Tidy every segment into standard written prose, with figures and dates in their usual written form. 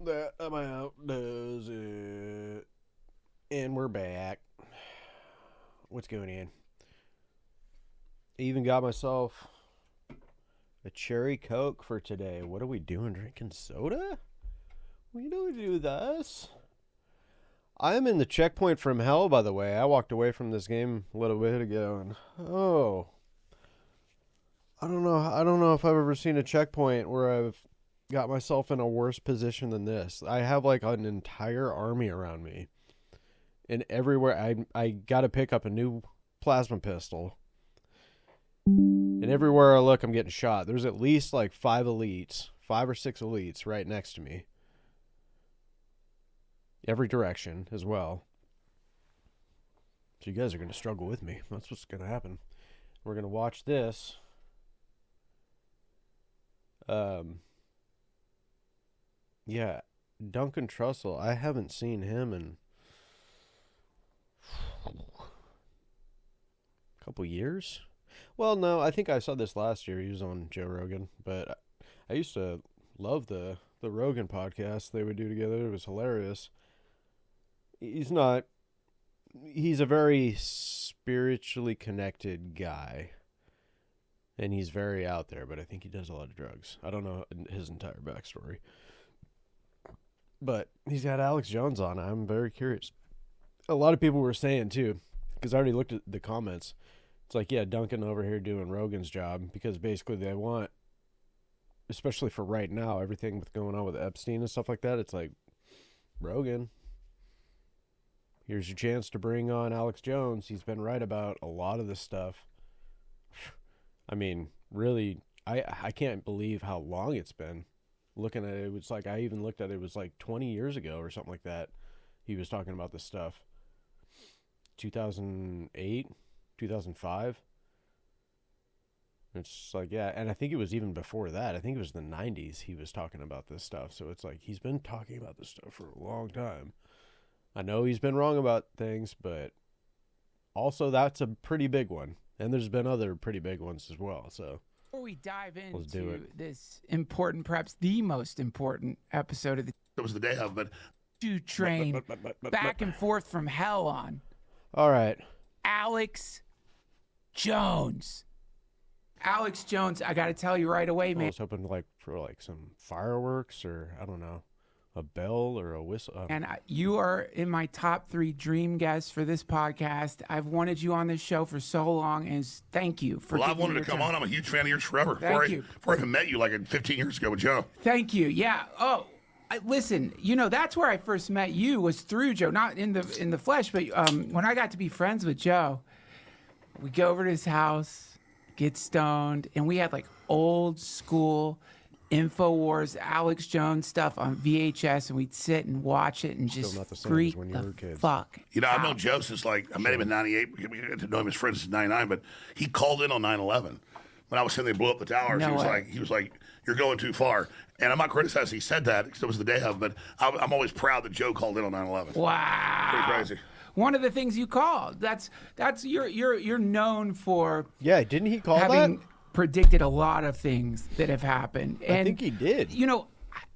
That about does it. And we're back. What's going on? I even got myself a cherry Coke for today. What are we doing? Drinking soda? We don't do this. I am in the checkpoint from hell, by the way. I walked away from this game a little bit ago, and I don't know if I've ever seen a checkpoint where I've got myself in a worse position than this. I have like an entire army around me, and everywhere I got to pick up a new plasma pistol, and everywhere I look, I'm getting shot. There's at least like 5 or 6 elites right next to me. Every direction as well. So you guys are going to struggle with me. That's what's going to happen. We're going to watch this. Yeah, Duncan Trussell. I haven't seen him in a couple years. Well, no, I think I saw this last year. He was on Joe Rogan, but I used to love the Rogan podcast they would do together. It was hilarious. He's a very spiritually connected guy, and he's very out there, but I think he does a lot of drugs. I don't know his entire backstory, but he's got Alex Jones on. I'm very curious. A lot of people were saying too, because I already looked at the comments. It's like, yeah, Duncan over here doing Rogan's job, because basically they want, especially for right now, everything with going on with Epstein and stuff like that, it's like, Rogan, here's your chance to bring on Alex Jones. He's been right about a lot of this stuff. I mean, really, I can't believe how long it's been. Looking at it, it was like, I even looked at it, it was like 20 years ago or something like that. He was talking about this stuff. 2008, 2005. It's like, yeah, and I think it was even before that. I think it was the 90s he was talking about this stuff. So it's like, he's been talking about this stuff for a long time. I know he's been wrong about things, but also that's a pretty big one. And there's been other pretty big ones as well. So before we dive into this important, perhaps the most important episode of the It was the day of, but to train back and forth from hell on. All right. Alex Jones. Alex Jones, I got to tell you right away, man. I was hoping for some fireworks or, I don't know, a bell or a whistle. And you are in my top 3 dream guests for this podcast. I've wanted you on this show for so long, and thank you for. Well, I've wanted to come on. I'm a huge fan of yours forever. Thank you. Before I even met you, like 15 years ago with Joe. Thank you. Yeah. Oh, listen. You know, that's where I first met you, was through Joe, not in the flesh, but when I got to be friends with Joe, we go over to his house, get stoned, and we had like old school InfoWars, Alex Jones stuff on VHS, and we'd sit and watch it and just freak the fuck. You know, I've known Joe since I met him in '98. We got to know him as friends since '99, but he called in on 9/11 when I was saying they blew up the towers. No he was like, "You're going too far." And I'm not criticizing he said that because it was the day of, but I'm always proud that Joe called in on 9/11. Wow, pretty crazy. One of the things you called. That's you're known for. Yeah, didn't he call having that? Predicted a lot of things that have happened. And, I think he did. You know,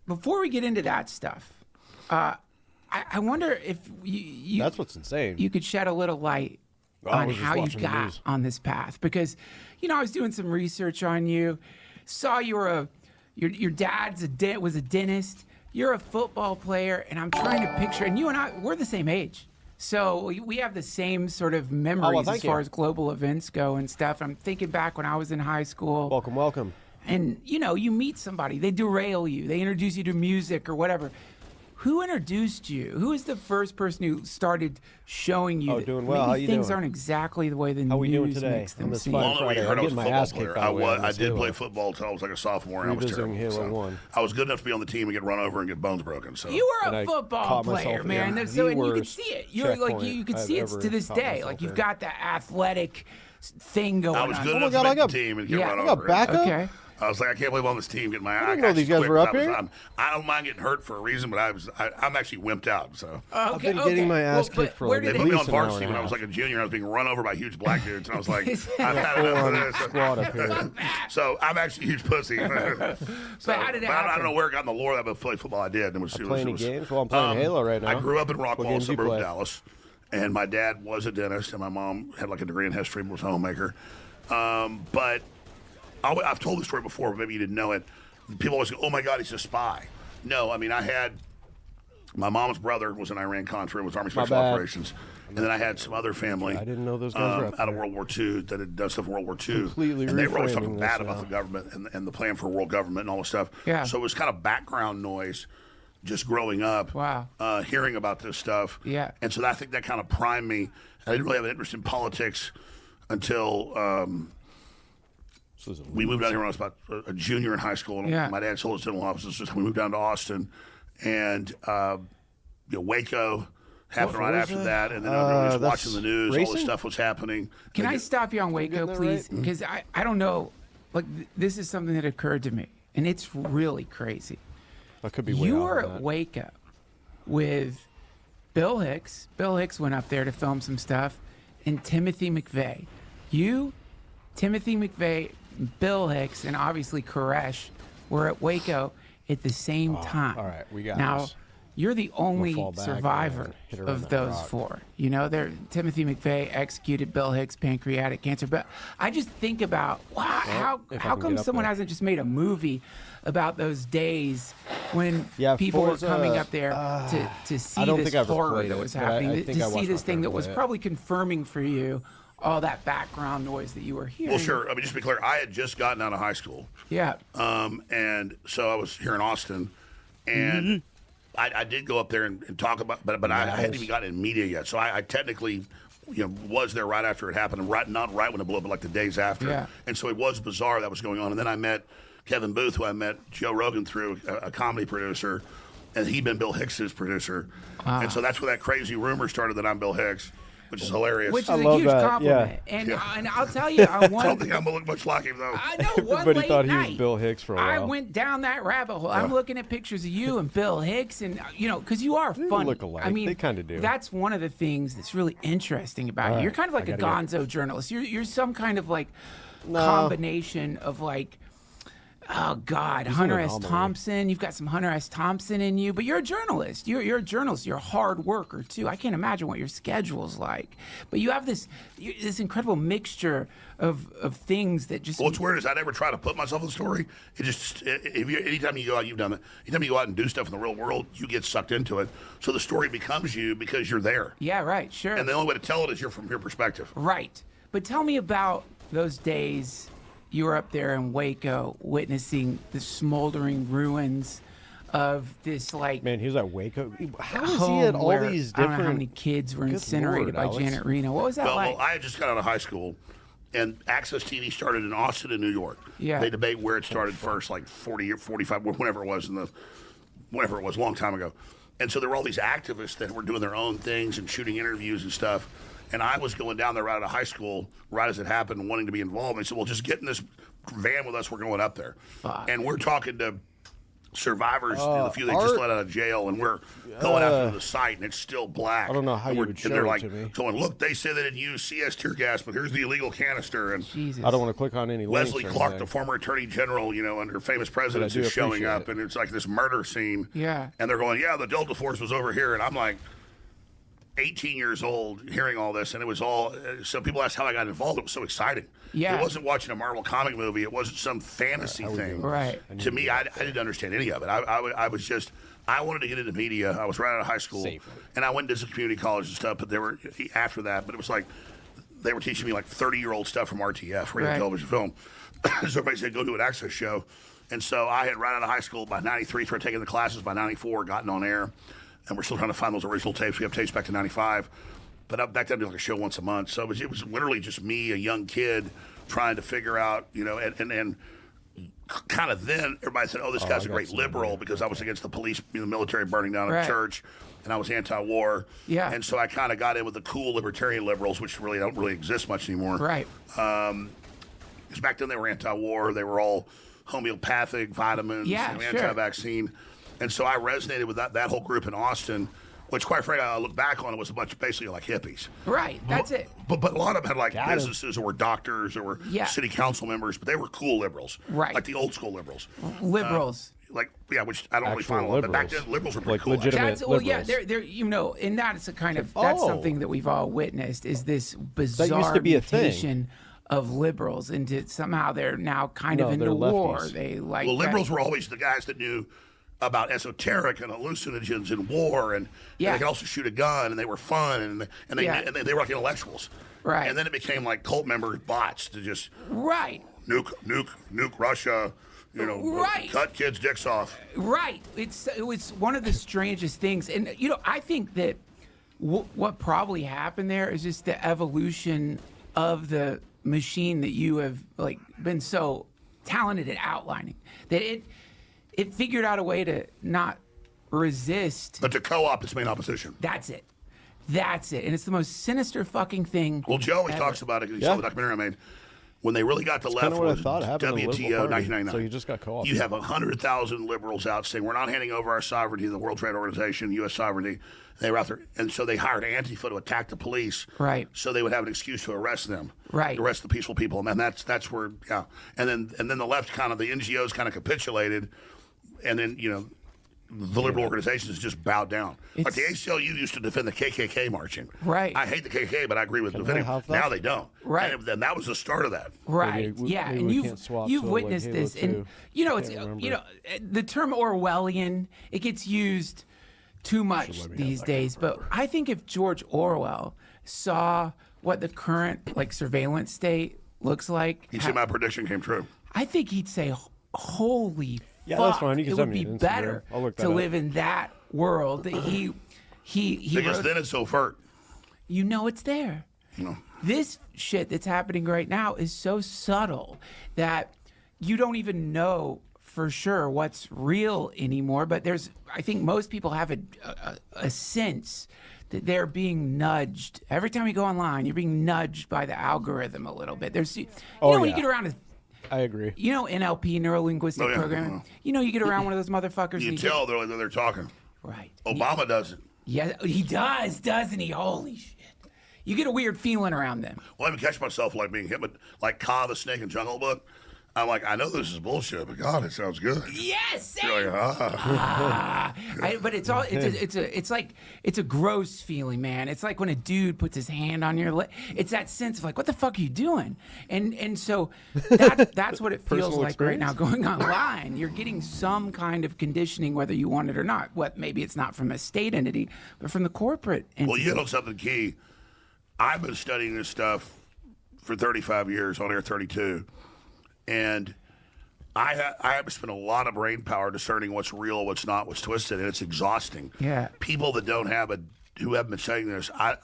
before we get into that stuff, I wonder if you that's what's insane. You could shed a little light on how you got on this path, because I was doing some research on you, saw you were your dad's was a dentist, you're a football player, and I'm trying to picture, and you and we're the same age. So we have the same sort of memories as far as global events go and stuff. I'm thinking back when I was in high school. Welcome. And, you meet somebody. They derail you. They introduce you to music or whatever. Who introduced you? Who is the first person who started showing you that doing well. maybe How you things doing? aren't exactly the way the How we doing news today makes on them this seem? fine Friday? You heard I'm I was getting a my ass football kicked, player. by the way, I did Halo. play football until I was like a sophomore, and I was Revisiting terrible. Halo 1. I was good enough to be on the team and get run over and get bones broken. So You were And a I football caught player, myself man. in And the so and you can worst see it. You're like you can see it checkpoint to this I've day. ever Like caught you've got myself that athletic thing going I on. was good Oh my enough God, to I make got- the team and get Yeah. run I got over. backup. Okay. I was like, I can't believe I'm on this team getting my. I didn't know these guys were up here. I don't mind getting hurt for a reason, but I'm actually wimped out. So I've been getting my ass kicked for like they at put me on least an hour varsity and when a I was half. like a junior. I was being run over by huge black dudes, and I was like, I've had Full enough on of this. squad up here. So I'm actually a huge pussy. But how did it happen? I don't know where it got in the lore that, but play football I did. And it was, Play any games? Well, I'm playing Halo right now. I grew up in What Rockwall, games do you suburb of play? Dallas, and my dad was a dentist, and my mom had like a degree in history and was a homemaker. But I've told this story before, but maybe you didn't know it. People always go, "Oh my God, he's a spy." No, I mean I had my mom's brother was an Iran-Contra, was Army Special bad. Operations, and then I had some other family. I didn't know those guys were up out of there. World War II that had done stuff in World War II. Completely and they were always reframing talking this bad about now. the government and the plan for world government and all this stuff. Yeah. So it was kind of background noise just growing up. Wow. Hearing about this stuff. Yeah. And so I think that kind of primed me. I didn't really have an interest in politics until we moved down here when I was about a junior in high school. And Yeah. my dad sold his dental offices. So we moved down to Austin. And Waco happened right after that. And then I was just that's watching the news. All racing? this stuff was happening. Can I stop you on Waco, that please? right? Because I don't know. Like, this is something that occurred to me, and it's really crazy. I could be way You off were on at that. Waco with Bill Hicks. Bill Hicks went up there to film some stuff, and Timothy McVeigh. You, Timothy McVeigh, Bill Hicks, and obviously Koresh were at Waco at the same time. all right, we got now. this. You're the only fall back survivor and hit her on of that those rock. four. You know, Timothy McVeigh executed Bill Hicks pancreatic cancer. But I just think about how if I how can come get up someone there. hasn't just made a movie about those days when Yeah, people were Forza, coming up there to see I don't this think I've ever horror played that it, was but happening, I to think I see watched this my thing friend that was play it. probably confirming for you all that background noise that you were hearing. Well, sure. I mean, just to be clear, I had just gotten out of high school. Yeah. And so I was here in Austin, and I did go up there and talk about, but I hadn't even gotten in media yet. So I technically, was there right after it happened, and not right when it blew up, but like the days after. Yeah. And so it was bizarre that was going on. And then I met Kevin Booth, who I met Joe Rogan through, a comedy producer, and he'd been Bill Hicks's producer. And so that's where that crazy rumor started that I'm Bill Hicks, which is hilarious. Which is I a love huge that, compliment. yeah. And I'll tell you, I I don't wanted think I'm gonna look much like him though. I know one Everybody late thought he night, was Bill Hicks for a I while. went down that rabbit hole. I'm looking at pictures of you and Bill Hicks, and because you are funny. look alike. I mean, They kinda do. That's one of the things that's really interesting about you. All You're right, kind of like I a gotta gonzo journalist. You're some kind of like No. combination of like. Oh God, Hunter S. anomaly. Thompson. You've got some Hunter S. Thompson in you, but you're a journalist. You're a journalist. You're a hard worker too. I can't imagine what your schedule's like. But you have this incredible mixture of things that just. Well, what's weird is I never try to put myself in the story. It just anytime you go out, you've done it. Anytime you go out and do stuff in the real world, you get sucked into it. So the story becomes you because you're there. Yeah, right. Sure. And the only way to tell it is you're from your perspective. Right. But tell me about those days you were up there in Waco witnessing the smoldering ruins of this like Man, he was at Waco. How is he home at all where these I don't know how different? many kids were Good incinerated Lord, by Alex. Janet Reno. What was that like? Well, I had just got out of high school, and Access TV started in Austin and New York. Yeah. They debate where it started first, like 40 or 45, whenever it was, a long time ago. And so there were all these activists that were doing their own things and shooting interviews and stuff. And I was going down there right out of high school, right as it happened, wanting to be involved. And I said, well, just get in this van with us. We're going up there. Fuck. And we're talking to survivors, the few they just Art- let out of jail, and we're going after the site, and it's still black. I don't know how and you we're- would and they're show it like to me. going, look, they say they didn't use CS tear gas, but here's the illegal canister. And Jesus. I don't want to click on any links Leslie or Clark, anything. the former attorney general, under famous presidents, do is showing appreciate up, it. and it's like this murder scene. Yeah. And they're going, yeah, the Delta Force was over here, and I'm like 18 years old hearing all this, and it was all, so people asked how I got involved. It was so exciting. Yeah. It wasn't watching a Marvel comic movie. It wasn't some fantasy thing. Right. To me, I didn't understand any of it. I was just, I wanted to get into media. I was right out of high school. Safely. And I went to some community college and stuff, but they were, after that, but it was like, they were teaching me like 30-year-old stuff from RTF, radio, Right. television, film. So everybody said, go do an access show. And so I had right out of high school by 93, started taking the classes by 94, gotten on air. And we're still trying to find those original tapes. We have tapes back to 95. But back then, it was like a show once a month. So it was literally just me, a young kid, trying to figure out, and kind of then everybody said, oh, this guy's a I got great some liberal idea. because I was against the police, the military burning down Right. a church, and I was anti-war. Yeah. And so I kind of got in with the cool libertarian liberals, which really don't really exist much anymore. Right. Because back then they were anti-war. They were all homeopathic vitamins, anti-vaccine. And so I resonated with that whole group in Austin, which, quite frankly, I look back on it was a bunch of basically like hippies. Right, that's it. But a lot of them had like businesses or were doctors or were city council members, but they were cool liberals. Right. Like the old school liberals. Liberals. Which I don't really follow. But back then, liberals were pretty like cool. legitimate Well, yeah, liberals. they're and that's a kind of that's something that we've all witnessed is this bizarre That used to be a thing. mutation of liberals into somehow they're now kind of into they're war. lefties. They like liberals were always the guys that knew about esoteric and hallucinogens and war, and they could also shoot a gun, and they were fun, and they were like intellectuals. Right. And then it became like cult member bots to just nuke Russia. Cut kids' dicks off. Right. It was one of the strangest things, and I think that what probably happened there is just the evolution of the machine that you have like been so talented at outlining that it figured out a way to not resist, but to co-opt its main opposition. That's it, and it's the most sinister fucking thing. Well, Joe always talks about it because he saw the documentary I made. When they really got to left, what I was thought happened to the WTO Liberal Party. 1999. So you just got co-opted. You have 100,000 liberals out saying we're not handing over our sovereignty to the World Trade Organization, U.S. sovereignty. They were out there, and so they hired Antifa to attack the police, right? So they would have an excuse to arrest them, right? To arrest the peaceful people, and that's where, and then the left kind of the NGOs kind of capitulated, and then the liberal organizations just bowed down. Like the ACLU used to defend the KKK marching. Right. I hate the KKK, but I agree with defending. Now they don't. Right. And then that was the start of that. Right. And you've witnessed this, and it's the term Orwellian. It gets used too much these days, but I think if George Orwell saw what the current surveillance state looks like, he'd say my prediction came true. I think he'd say, "Holy." Yeah, that's fine. It would be better to live in that world that he because then it's overt. It's there. This shit that's happening right now is so subtle that you don't even know for sure what's real anymore. But I think most people have a sense that they're being nudged. Every time you go online, you're being nudged by the algorithm a little bit. When you get around I agree. NLP, neuro-linguistic programming. You get around one of those motherfuckers. You tell they're talking. Right. Obama does it. Yeah, he does, doesn't he? Holy shit. You get a weird feeling around them. Well, I even catch myself being hit with Ka the Snake in Jungle Book. I'm like, I know this is bullshit, but God, it sounds good. Yes, same. You're like, but it's a gross feeling, man. It's like when a dude puts his hand on your leg. It's that sense of what the fuck are you doing? And so that's what it feels like right now going online. You're getting some kind of conditioning, whether you want it or not. Maybe it's not from a state entity, but from the corporate entity. Well, you hit on something key. I've been studying this stuff for 35 years, on air 32. And I have spent a lot of brain power discerning what's real, what's not, what's twisted, and it's exhausting. Yeah. People that who haven't been studying this, I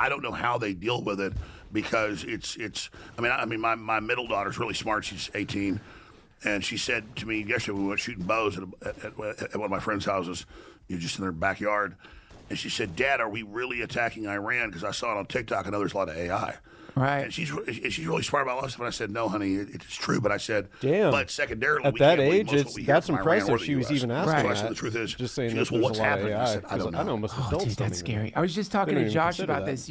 don't know how they deal with it because it's. I mean, my middle daughter's really smart. She's 18, and she said to me yesterday we went shooting bows at one of my friends' houses, just in their backyard, and she said, "Dad, are we really attacking Iran? Because I saw it on TikTok. I know there's a lot of AI." Right. And she's really smart about a lot of stuff. And I said, no, honey, it's true. But I said, damn. But secondarily, at that age, that's impressive. She was even asking that. that. So the truth is, just saying, well, what's happening? I said, I don't know. I know most adults dude, that's scary. I was just talking to Josh about this.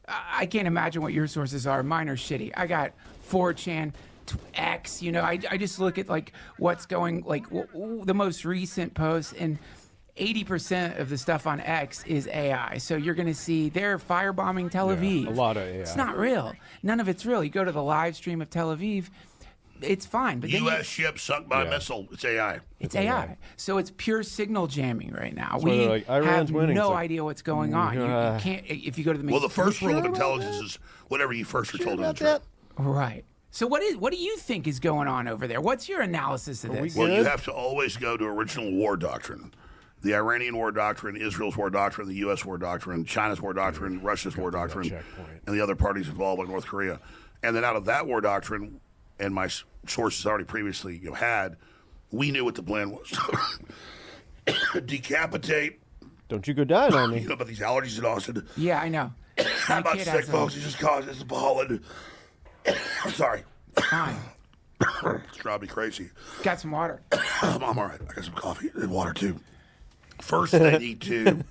I can't imagine what your sources are. Mine are shitty. I got 4chan, X. I just look at what's going, the most recent posts, and 80% of the stuff on X is AI. So you're going to see they're firebombing Tel Aviv. A lot of AI. It's not real. None of it's real. You go to the live stream of Tel Aviv, it's fine. But U.S. ship sunk by missile. It's AI. It's AI. So it's pure signal jamming right now. So we have winning, no idea what's going on. You can't, if you go to the Well, the first rule of intelligence is whatever you first are told is true. Right. So what do you think is going on over there? What's your analysis of this? Well, you have to always go to original war doctrine. The Iranian war doctrine, Israel's war doctrine, the U.S. war doctrine, China's war doctrine, Russia's war doctrine, and the other parties involved, like North Korea. And then out of that war doctrine, and my sources already previously had, we knew what the plan was. Decapitate. Don't you go down on me. About these allergies in Austin. Yeah, I know. I'm not sick, folks. It just causes pollen. I'm sorry. Fine. It's driving me crazy. Got some water. I'm all right. I got some coffee and water, too. First, they need to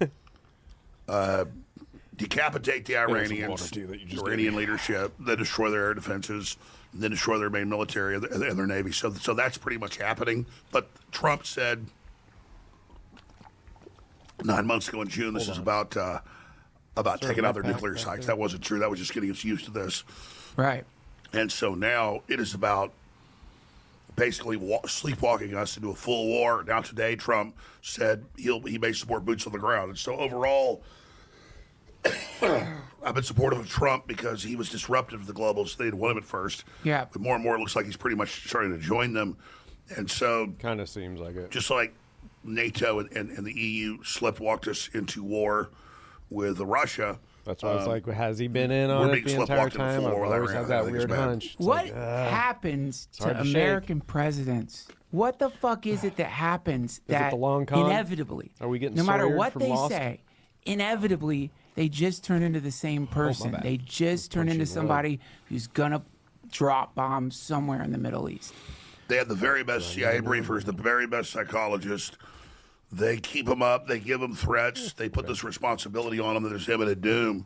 decapitate the Iranians, the Iranian leadership, then destroy their air defenses, then destroy their main military and their navy. So that's pretty much happening. But Trump said 9 months ago in June, this is about taking out their nuclear sites. That wasn't true. That was just getting us used to this. Right. And so now it is about basically sleepwalking us into a full war. Now today, Trump said he may support boots on the ground. And so overall, I've been supportive of Trump because he was disruptive to the globalists. They didn't want him at first. Yeah. But more and more, it looks like he's pretty much starting to join them. And so, kind of seems like it. Just like NATO and the EU walked us into war with Russia. That's what it's like. Has he been in on it the entire time? I've always had that weird hunch. What happens to American presidents? What the fuck is it that happens that inevitably, are we getting no matter what they Lost? say, inevitably they just turn into the same person. They just turn into somebody who's gonna drop bombs somewhere in the Middle East. They have the very best CIA briefers, the very best psychologists. They keep them up. They give them threats. They put this responsibility on them that there's imminent doom.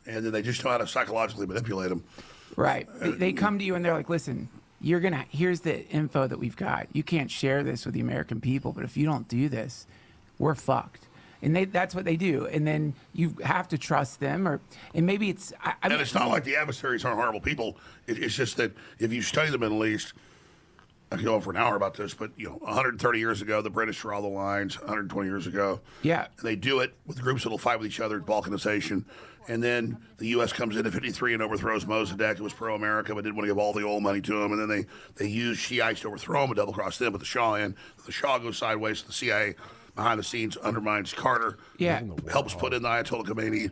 And then they just know how to psychologically manipulate them. Right. They come to you and they're like, listen, here's the info that we've got. You can't share this with the American people, but if you don't do this, we're fucked. And that's what they do. And then you have to trust them. And maybe it's... and it's not like the adversaries aren't horrible people. It's just that if you study the Middle East... I could go on for an hour about this, but 130 years ago, the British draw the lines. 120 years ago, yeah, and they do it with groups that'll fight with each other, balkanization, and then the U.S. comes in at 53 and overthrows Mossadegh, who was pro-America but didn't want to give all the oil money to him, and then they use Shiites to overthrow him and double-cross them with the Shah in. The Shah goes sideways. The CIA behind the scenes undermines Carter. Yeah, helps put in the Ayatollah Khomeini.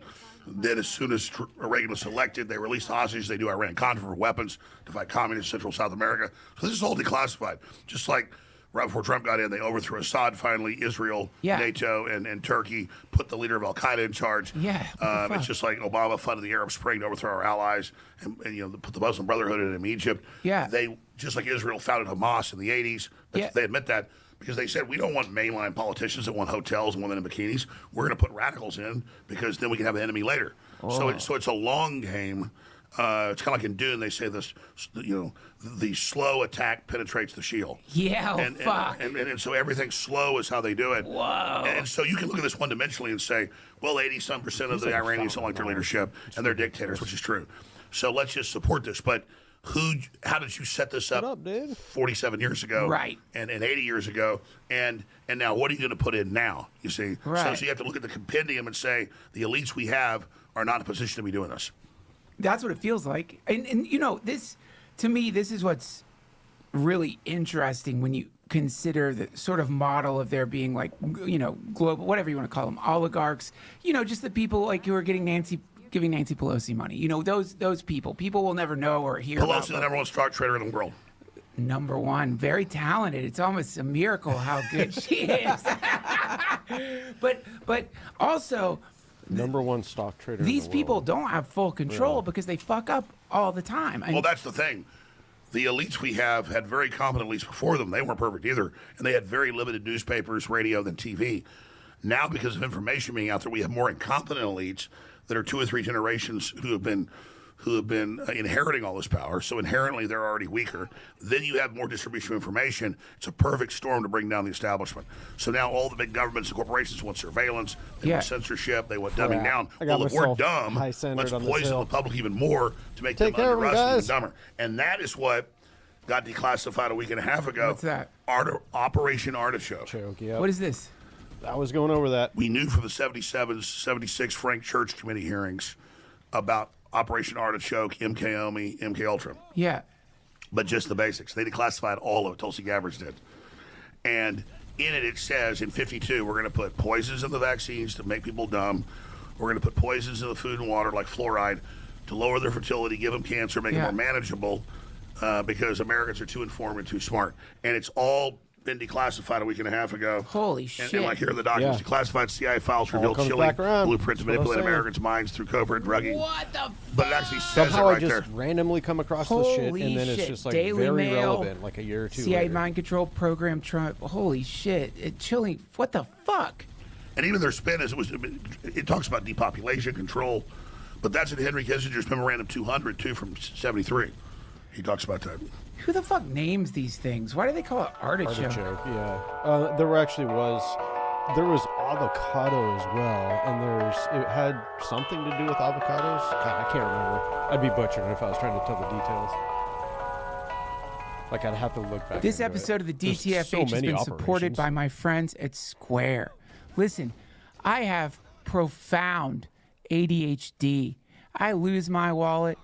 Then as soon as Reagan was elected, they released hostages. They do Iran-Contra for weapons to fight communist Central South America. So this is all declassified. Just like right before Trump got in, they overthrew Assad finally. Israel, NATO, and Turkey put the leader of Al-Qaeda in charge. Yeah, it's just like Obama funded the Arab Spring to overthrow our allies and put the Muslim Brotherhood in Egypt. Yeah. They, just like Israel founded Hamas in the 80s. They admit that. Because they said, we don't want mainline politicians that want hotels and women in bikinis. We're going to put radicals in because then we can have an enemy later. So it's a long game. It's kind of like in Dune. They say this, the slow attack penetrates the shield. Yeah, fuck. And so everything slow is how they do it. Whoa. And so you can look at this one-dimensionally and say, well, 80-some% of the Iranians don't like their leadership and they're dictators, which is true. So let's just support this. But how did you set this up 47 years ago? Right. And 80 years ago. And now what are you going to put in now? You see? Right. So you have to look at the compendium and say the elites we have are not in a position to be doing this. That's what it feels like. And this, to me, this is what's really interesting when you consider the sort of model of there being like, global, whatever you want to call them, oligarchs, just the people like who are giving Nancy Pelosi money. Those people. People will never know or hear about. Pelosi's the number one stock trader in the world. Number one. Very talented. It's almost a miracle how good she is. But also... Number one stock trader These in the people world. Don't have full control because they fuck up all the time. Well, that's the thing. The elites we have had very competent elites before them. They weren't perfect either. And they had very limited newspapers, radio, than TV. Now, because of information being out there, we have more incompetent elites that are 2 or 3 generations who have been inheriting all this power. So inherently, they're already weaker. Then you have more distribution of information. It's a perfect storm to bring down the establishment. So now all the big governments and corporations want surveillance. They want censorship. They want dumbing down. Well, if we're dumb, let's poison the public even more to make them unrusted and dumber. And that is what got declassified a week and a half ago. What's that? Operation Artichoke. Yep. What is this? I was going over that. We knew from the 77, 76 Frank Church Committee hearings about Operation Artichoke, MK Ulmi, MK Ultra. Yeah. But just the basics. They declassified all of it. Tulsi Gabbard did. And in it says, in 52, we're going to put poisons in the vaccines to make people dumb. We're going to put poisons in the food and water like fluoride to lower their fertility, give them cancer, make it more manageable because Americans are too informed and too smart. And it's all been declassified a week and a half ago. Holy shit. And like here are the documents. Yeah. Declassified CIA files All revealed comes chilling back around. blueprints to That's what I was manipulate saying. Americans' minds through covert drugging. What the fuck? But it actually says it Somehow right I just there. randomly come across this shit, Holy and then it's shit. just like Daily very Mail, relevant, like a year or two CIA later. mind control program. Holy shit. Chilling. What the fuck? And even their spin is it talks about depopulation control, but that's in Henry Kissinger's Memorandum 200 too from '73. He talks about that. Who the fuck names these things? Why do they call it artichoke? Artichoke, yeah. There was avocado as well, and it had something to do with avocados. God, I can't remember. I'd be butchering if I was trying to tell the details. Like I'd have to look back. This into episode it. of the There's DTFH so has many been supported operations. by my friends at Square. Listen, I have profound ADHD. I lose my wallet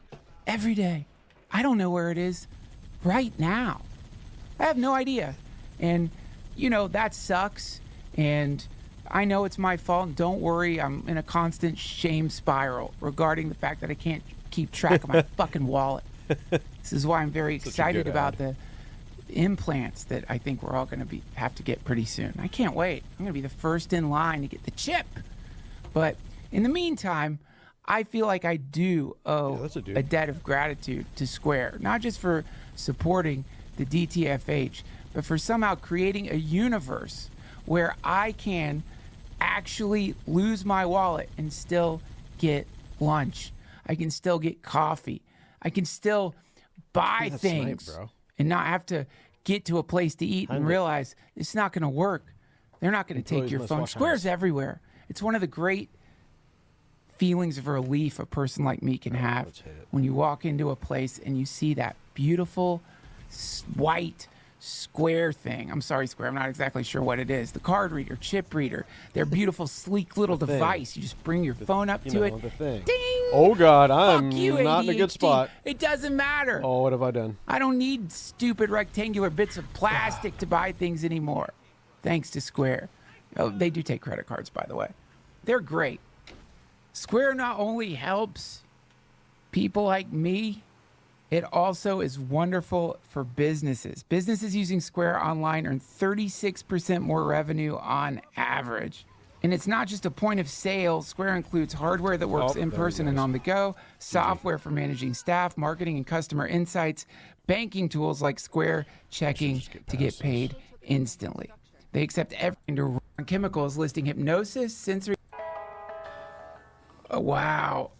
every day. I don't know where it is right now. I have no idea. And, that sucks. And I know it's my fault. And don't worry, I'm in a constant shame spiral regarding the fact that I can't keep track of my fucking wallet. This is why I'm very excited about the implants that I think we're all going to have to get pretty soon. I can't wait. I'm going to be the first in line to get the chip. But in the meantime, I feel like I do owe a debt of gratitude to Square, not just for supporting the DTFH, but for somehow creating a universe where I can actually lose my wallet and still get lunch. I can still get coffee. I can still buy things bro. and not have to get to a place to eat and realize it's not going to work. They're not going to take your phone. Square's everywhere. It's one of the great feelings of relief a person like me can have when you walk into a place and you see that beautiful white Square thing. I'm sorry, Square. I'm not exactly sure what it is. The card reader, chip reader, their beautiful, sleek little device. You just bring your phone up to it. The thing. Ding! Oh, God, I'm Fuck you, not in a good ADHD. spot. It doesn't matter. Oh, what have I done? I don't need stupid rectangular bits of plastic to buy things anymore. Thanks to Square. Oh, they do take credit cards, by the way. They're great. Square not only helps people like me, it also is wonderful for businesses. Businesses using Square Online earn 36% more revenue on average. And it's not just a point of sale. Square includes hardware that works in person and on the go, software for managing staff, marketing and customer insights, banking tools like Square Checking to get paid instantly. They accept everything to run chemicals listing hypnosis, sensory. Oh, wow.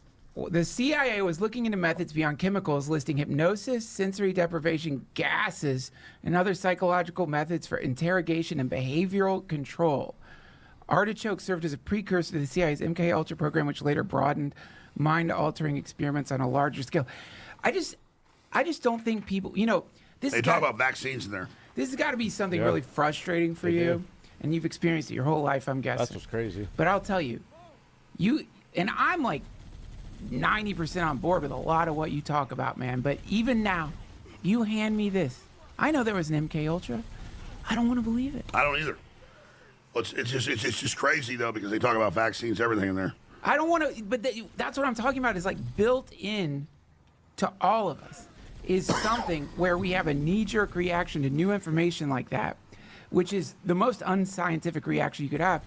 The CIA was looking into methods beyond chemicals, listing hypnosis, sensory deprivation, gases, and other psychological methods for interrogation and behavioral control. Artichoke served as a precursor to the CIA's MK Ultra program, which later broadened mind-altering experiments on a larger scale. I just don't think people, this. They talk about vaccines in there. This has got to be something really frustrating for you, and you've experienced it your whole life, I'm guessing. That's what's crazy. But I'll tell you, and I'm like 90% on board with a lot of what you talk about, man. But even now, you hand me this. I know there was an MK Ultra. I don't want to believe it. I don't either. Well, it's just crazy though because they talk about vaccines, everything in there. I don't want to, but that's what I'm talking about. Is like built in to all of us is something where we have a knee-jerk reaction to new information like that, which is the most unscientific reaction you could have.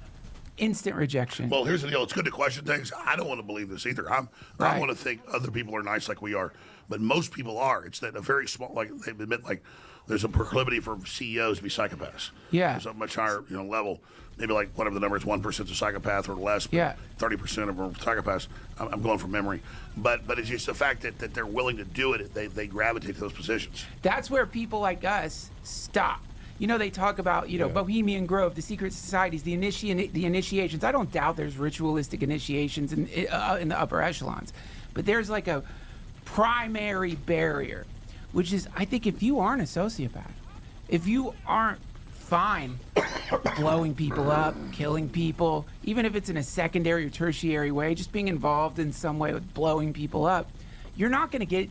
Instant rejection. Well, here's the deal. It's good to question things. I don't want to believe this either. I want to think other people are nice like we are, but most people are. It's that a very small, like they admit, like there's a proclivity for CEOs to be psychopaths. Yeah. There's a much higher, level. Maybe like whatever the number is, 1% a psychopath or less. But Yeah. 30% of them are psychopaths. I'm going from memory, but it's just the fact that they're willing to do it. They gravitate to those positions. That's where people like us stop. They talk about, Bohemian Grove, the secret societies, the initiations. I don't doubt there's ritualistic initiations in the upper echelons. But there's like a primary barrier, which is, I think if you aren't a sociopath, if you aren't fine blowing people up, killing people, even if it's in a secondary or tertiary way, just being involved in some way with blowing people up, you're not going to get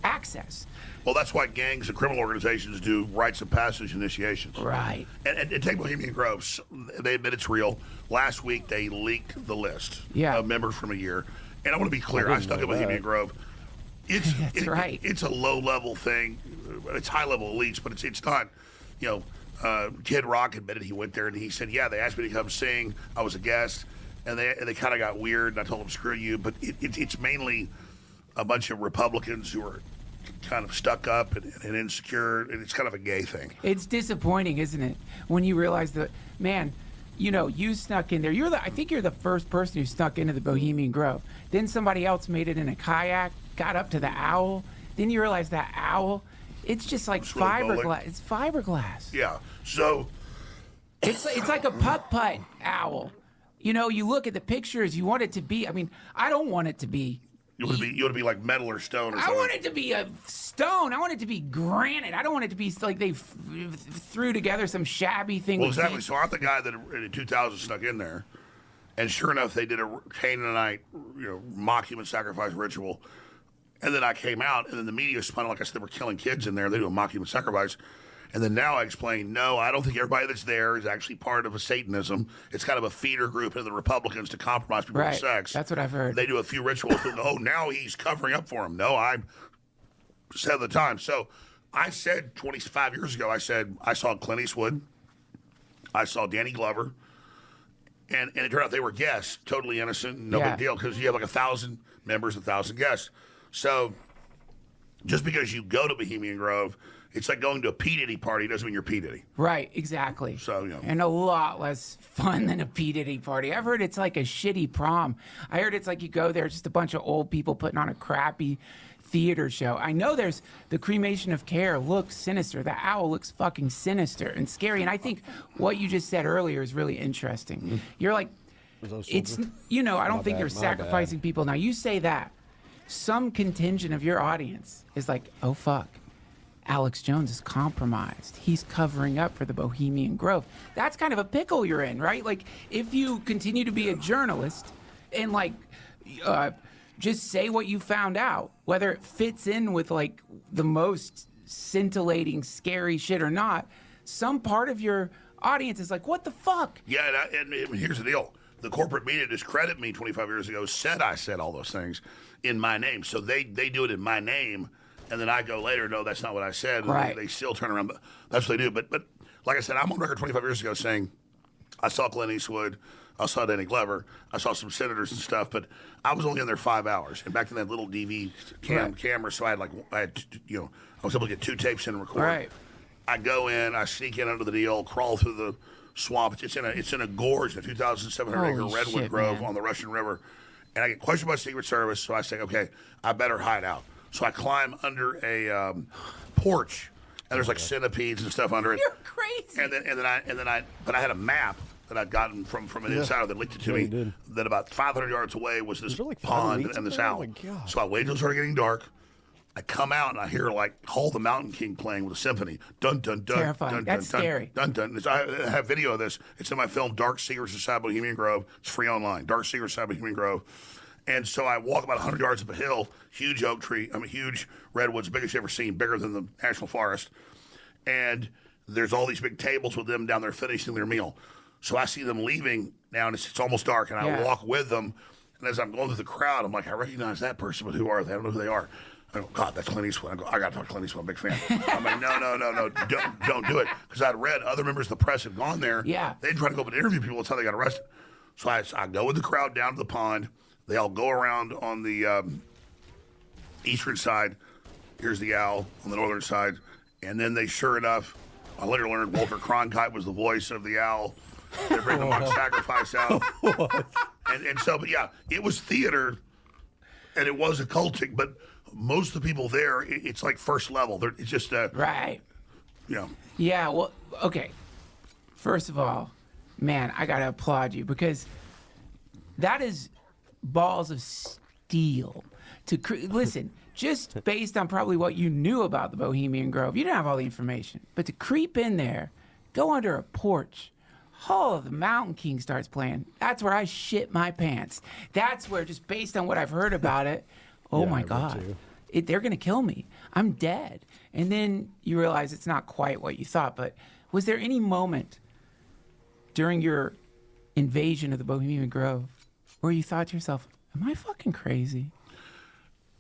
access. Well, that's why gangs and criminal organizations do rites of passage initiations. Right. And take Bohemian Grove. They admit it's real. Last week, they leaked the list of members from a year. And I want to be clear. I stuck at Bohemian Grove. That's right. It's a low-level thing. It's high-level elites, but it's not. Kid Rock admitted he went there, and he said, "Yeah, they asked me to come sing. I was a guest, and they kind of got weird. And I told them, screw you." But it's mainly a bunch of Republicans who are kind of stuck up and insecure, and it's kind of a gay thing. It's disappointing, isn't it, when you realize that, man, you snuck in there. I think you're the first person who snuck into the Bohemian Grove. Then somebody else made it in a kayak, got up to the owl. Then you realize that owl, it's just like fiberglass. It's fiberglass. Yeah. So it's like a putt-putt owl. You look at the pictures, you want it to be, I don't want it to be. You want to be like metal or stone or something. I want it to be a stone. I want it to be granite. I don't want it to be like they threw together some shabby thing. Well, exactly. So I'm the guy that in 2000 snuck in there, and sure enough, they did a Canaanite, mock human sacrifice ritual, and then I came out, and then the media spun it like I said they were killing kids in there. They do a mock human sacrifice. And then now I explain, no, I don't think everybody that's there is actually part of a Satanism. It's kind of a feeder group into the Republicans to compromise people with sex. That's what I've heard. They do a few rituals. Oh, now he's covering up for him. No, I said at the time. So I said 25 years ago, I said, I saw Clint Eastwood. I saw Danny Glover. And it turned out they were guests, totally innocent, no big deal, because you have like 1,000 members, 1,000 guests. So just because you go to Bohemian Grove, it's like going to a P. Diddy party doesn't mean you're P. Diddy. Right, exactly. So, And a lot less fun than a P. Diddy party. I've heard it's like a shitty prom. I heard it's like you go there, just a bunch of old people putting on a crappy theater show. I know there's the cremation of care looks sinister. The owl looks fucking sinister and scary. And I think what you just said earlier is really interesting. Mm-hmm. You're like, it's, I don't think you're sacrificing people. Now, you say that. Some contingent of your audience is like, oh, fuck. Alex Jones is compromised. He's covering up for the Bohemian Grove. That's kind of a pickle you're in, right? Like, if you continue to be a journalist and, just say what you found out, whether it fits in with, the most scintillating, scary shit or not, some part of your audience is like, what the fuck? Yeah, and here's the deal. The corporate media discredited me 25 years ago, said I said all those things in my name. So they do it in my name. And then I go later, no, that's not what I said. And right. They still turn around. But that's what they do. But like I said, I'm on record 25 years ago saying I saw Clint Eastwood, I saw Danny Glover, I saw some senators and stuff, but I was only in there 5 hours. And back then, that little DV camera, so I was able to get 2 tapes in and record. Right. I go in, I sneak in under the deal, crawl through the swamp. It's in a gorge, a 2,700-acre redwood grove on the Russian River. And I get questioned by Secret Service, so I say, okay, I better hide out. So I climb under a porch, and there's centipedes and stuff under it. You're crazy. But I had a map that I'd gotten from an insider that leaked it to me. That about 500 yards away was this pond and this owl. Oh, so I waited until it started getting dark. I come out and I hear Hall the Mountain King playing with a symphony. Dun dun dun. Terrifying. Dun, That's dun, scary. Dun dun. I have video of this. It's in my film Dark Secrets Inside Bohemian Grove. It's free online. Dark Secrets Inside Bohemian Grove. And so I walk about 100 yards up a hill, huge oak tree, huge redwoods, biggest you've ever seen, bigger than the National Forest. And there's all these big tables with them down there finishing their meal. So I see them leaving now, and it's almost dark, and I walk with them. And as I'm going through the crowd, I'm like, I recognize that person, but who are they? I don't know who they are. I go, God, that's Clint Eastwood. I go, I got to talk to Clint Eastwood. I'm a big fan. I'm like, no, don't do it. Because I'd read other members of the press had gone there. Yeah. They'd try to go up and interview people. That's how they got arrested. So I go with the crowd down to the pond. They all go around on the eastern side. Here's the owl on the northern side. And then they, sure enough, I later learned Walter Cronkite was the voice of the owl. They bring the mock sacrifice out. and so, but yeah, it was theater and it was occultic, but most of the people there, it's like first level. It's just right. Yeah, well, okay. First of all, man, I got to applaud you because that is balls of steel to listen, just based on probably what you knew about the Bohemian Grove. You didn't have all the information, but to creep in there, go under a porch, Hall of the Mountain King starts playing. That's where I shit my pants. That's where, just based on what I've heard about it, oh my God, they're going to kill me. I'm dead. And then you realize it's not quite what you thought. But was there any moment during your invasion of the Bohemian Grove where you thought to yourself, am I fucking crazy?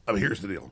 Here's the deal.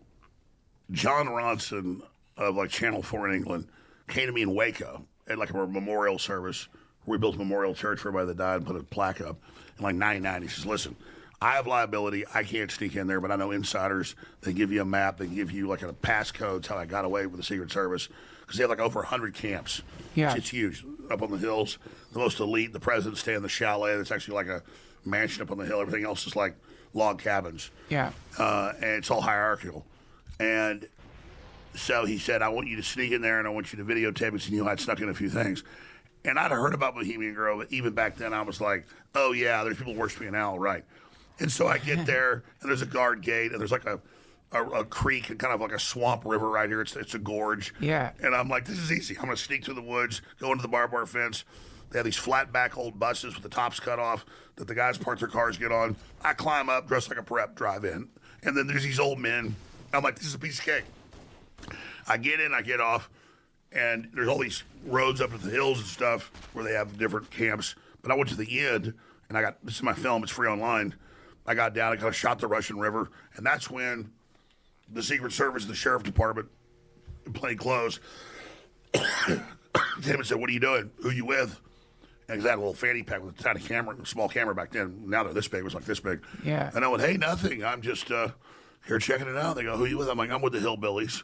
John Ronson of Channel 4 in England came to me in Waco at like a memorial service. We built a memorial church for everybody that died and put a plaque up in like 99. He says, listen, I have liability. I can't sneak in there, but I know insiders. They give you a map. They give you like a passcode. That's how I got away with the Secret Service because they have like over 100 camps. Yeah. It's huge. Up on the hills, the most elite. The presidents stay in the chalet. It's actually like a mansion up on the hill. Everything else is like log cabins. Yeah. And it's all hierarchical. And so he said, I want you to sneak in there and I want you to videotape it. So you know I'd snuck in a few things. And I'd heard about Bohemian Grove, but even back then I was like, oh yeah, there's people worshiping an owl, right? And so I get there and there's a guard gate and there's like a creek and kind of like a swamp river right here. It's a gorge. Yeah. And I'm like, this is easy. I'm going to sneak through the woods, go into the barbed wire fence. They have these flat back old buses with the tops cut off that the guys park their cars, get on. I climb up, dress like a prep, drive in. And then there's these old men. I'm like, this is a piece of cake. I get in, I get off, and there's all these roads up to the hills and stuff where they have different camps. But I went to the end, and this is my film, it's free online. I got down, I kind of shot the Russian River, and that's when the Secret Service and the Sheriff Department, in plain clothes, came and said, what are you doing? Who you with? And because I had a little fanny pack with a tiny camera, a small camera back then. Now they're this big, it was like this big. Yeah. And I went, hey, nothing, I'm just here checking it out. They go, who you with? I'm like, I'm with the Hillbillies.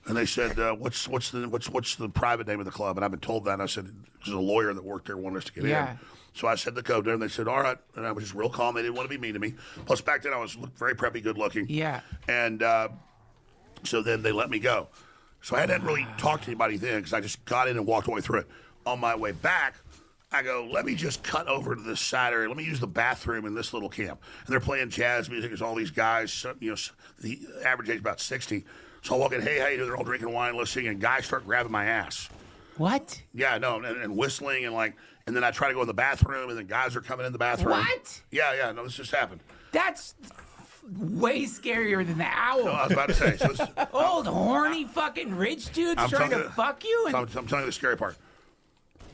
And they said, what's the private name of the club? And I've been told that. And I said, there's a lawyer that worked there wanted us to get in. So I said the code there, and they said, all right. And I was just real calm. They didn't want to be mean to me. Plus, back then, I was very preppy, good looking. Yeah. And so then they let me go. So I hadn't really talked to anybody then because I just got in and walked all the way through it. On my way back, I go, let me just cut over to this side area. Let me use the bathroom in this little camp. And they're playing jazz music. There's all these guys, the average age about 60. So I walk in, hey, how you doing? They're all drinking wine, listening, and guys start grabbing my ass. What? Yeah, no, and whistling and then I try to go in the bathroom, and then guys are coming in the bathroom. What? Yeah, no, this just happened. That's way scarier than the owl. No, I was about to say. So old horny fucking rich dudes trying to fuck you. I'm telling you the scary part.